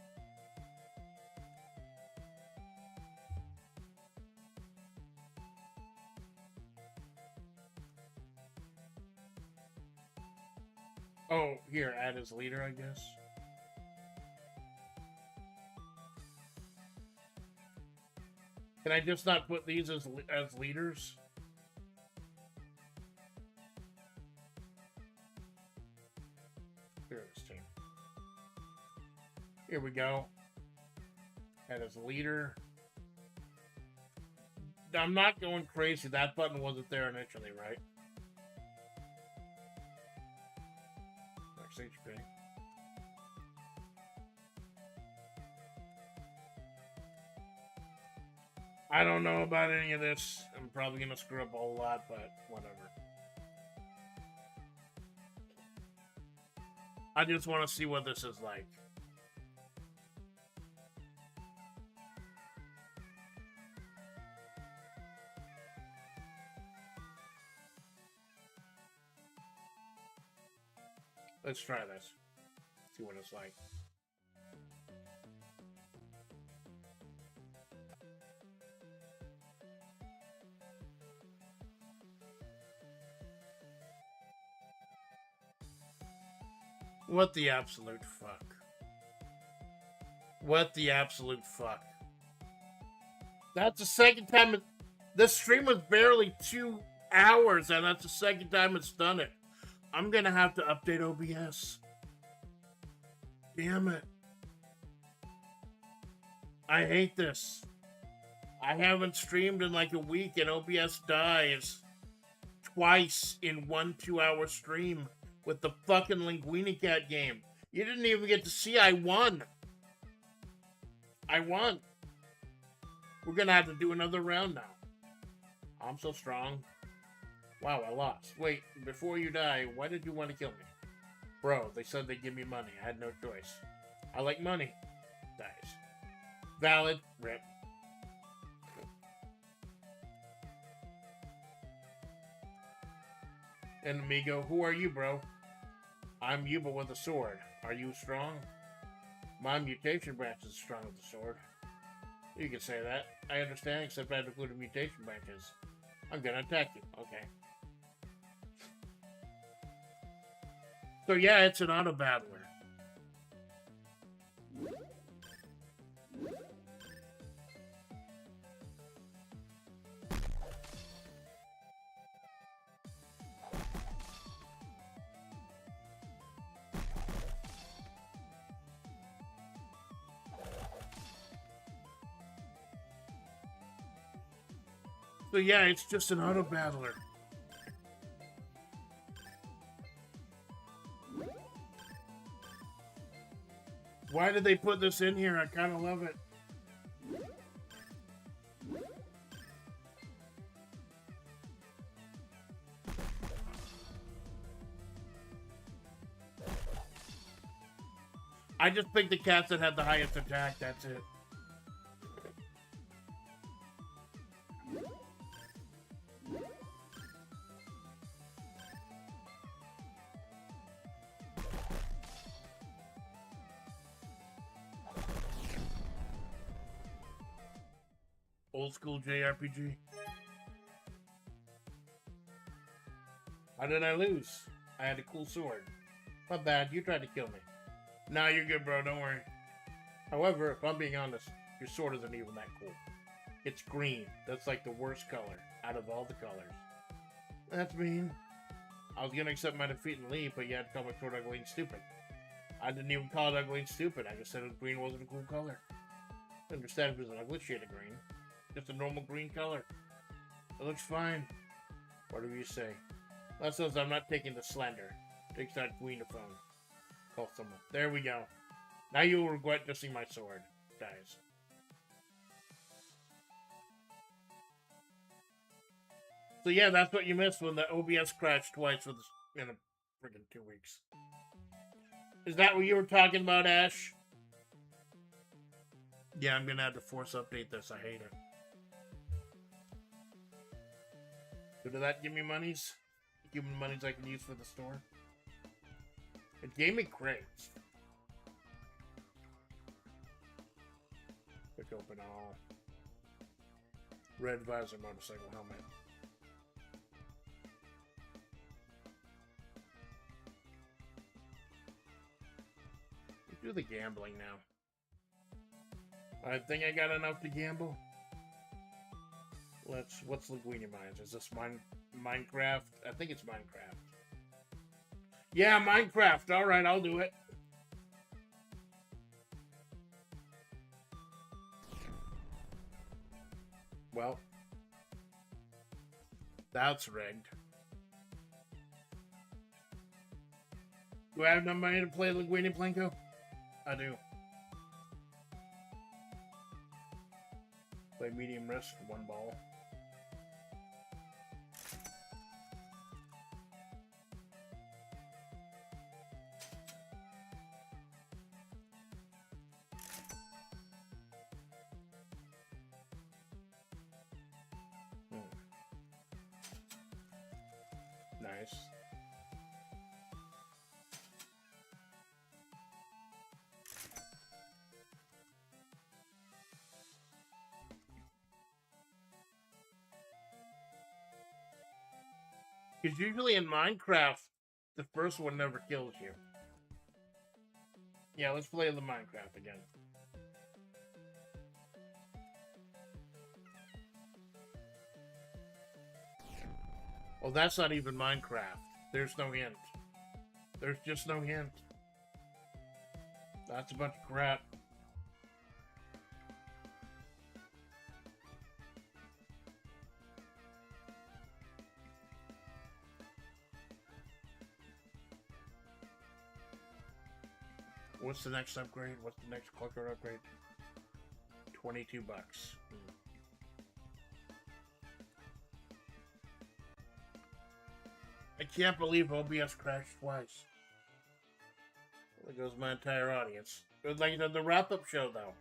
Oh, here, add as leader, I guess. Can I just not put these as leaders? Here it is, team. Here we go. Add as leader. I'm not going crazy. That button wasn't there initially, right? Max HP. I don't know about any of this. I'm probably going to screw up a whole lot, but whatever. I just want to see what this is like. Let's try this. See what it's like. What the absolute fuck? What the absolute fuck? That's the second time this stream was barely 2 hours, and that's the second time it's done it. I'm gonna have to update OBS. Damn it. I hate this. I haven't streamed in like a week, and OBS dies twice in 1 2-hour stream with the fucking Linguine cat game. You didn't even get to see I won. I won. We're gonna have to do another round now. I'm so strong. Wow, I lost. Wait, before you die, why did you want to kill me? Bro, they said they'd give me money. I had no choice. I like money. Dies. Valid. Rip. And amigo, who are you, bro? I'm Yuba with a sword. Are you strong? My mutation branch is strong with the sword. You can say that. I understand, except I have included mutation branches. I'm gonna attack you. Okay. So yeah, it's an auto battler. So yeah, it's just an auto battler. Why did they put this in here? I kind of love it. I just picked the cats that had the highest attack, that's it. Old school JRPG. How did I lose? I had a cool sword. Not bad, you tried to kill me. Nah, you're good, bro, don't worry. However, if I'm being honest, your sword isn't even that cool. It's green. That's like the worst color out of all the colors. That's mean. I was gonna accept my defeat and leave, but you had to call my sword ugly and stupid. I didn't even call it ugly and stupid. I just said green wasn't a cool color. I understand if it was an ugly shade of green. Just a normal green color. It looks fine. Whatever you say. That says I'm not taking the slender. Takes that queen to phone. Call someone. There we go. Now you will regret just seeing my sword. Guys. So yeah, that's what you missed when the OBS crashed twice in a freaking 2 weeks. Is that what you were talking about, Ash? Yeah, I'm gonna have to force update this. I hate it. So did that give me monies? Give me monies I can use for the store? It gave me crates. Quick open all. Red visor motorcycle helmet. Do the gambling now. I think I got enough to gamble. What's Linguine Mines? Is this Minecraft? I think it's Minecraft. Yeah, Minecraft. Alright, I'll do it. Well, that's rigged. Do I have enough money to play Linguine Plinko? I do. Play medium risk, 1 ball. Nice. Because usually in Minecraft, the first one never kills you. Yeah, let's play the Minecraft again. Well, that's not even Minecraft. There's no hint. There's just no hint. That's a bunch of crap. What's the next upgrade? What's the next clicker upgrade? $22. I can't believe OBS crashed twice. There goes my entire audience. It was like the wrap-up show, though.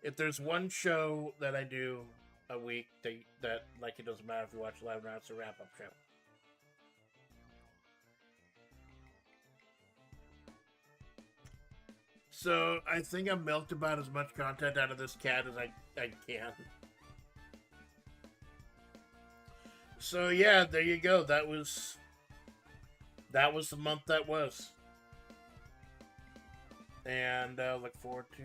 If there's one show that I do a week that like, it doesn't matter if you watch live or not, it's a wrap-up show. So, I think I've milked about as much content out of this cat as I can. So, yeah, there you go. That was the month that was. And look forward to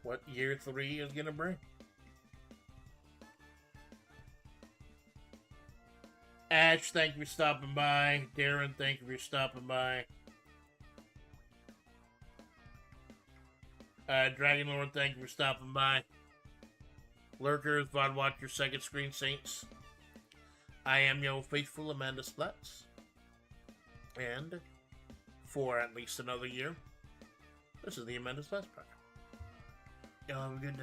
what year 3 is going to bring. Ash, thank you for stopping by. Darren, thank you for stopping by. Dragon Lord, thank you for stopping by. Lurkers, VOD Watcher, Second Screen Saints. I am your faithful Amanda Splatts. And for at least another year, this is the Amanda Splatts Project. Y'all have a good day.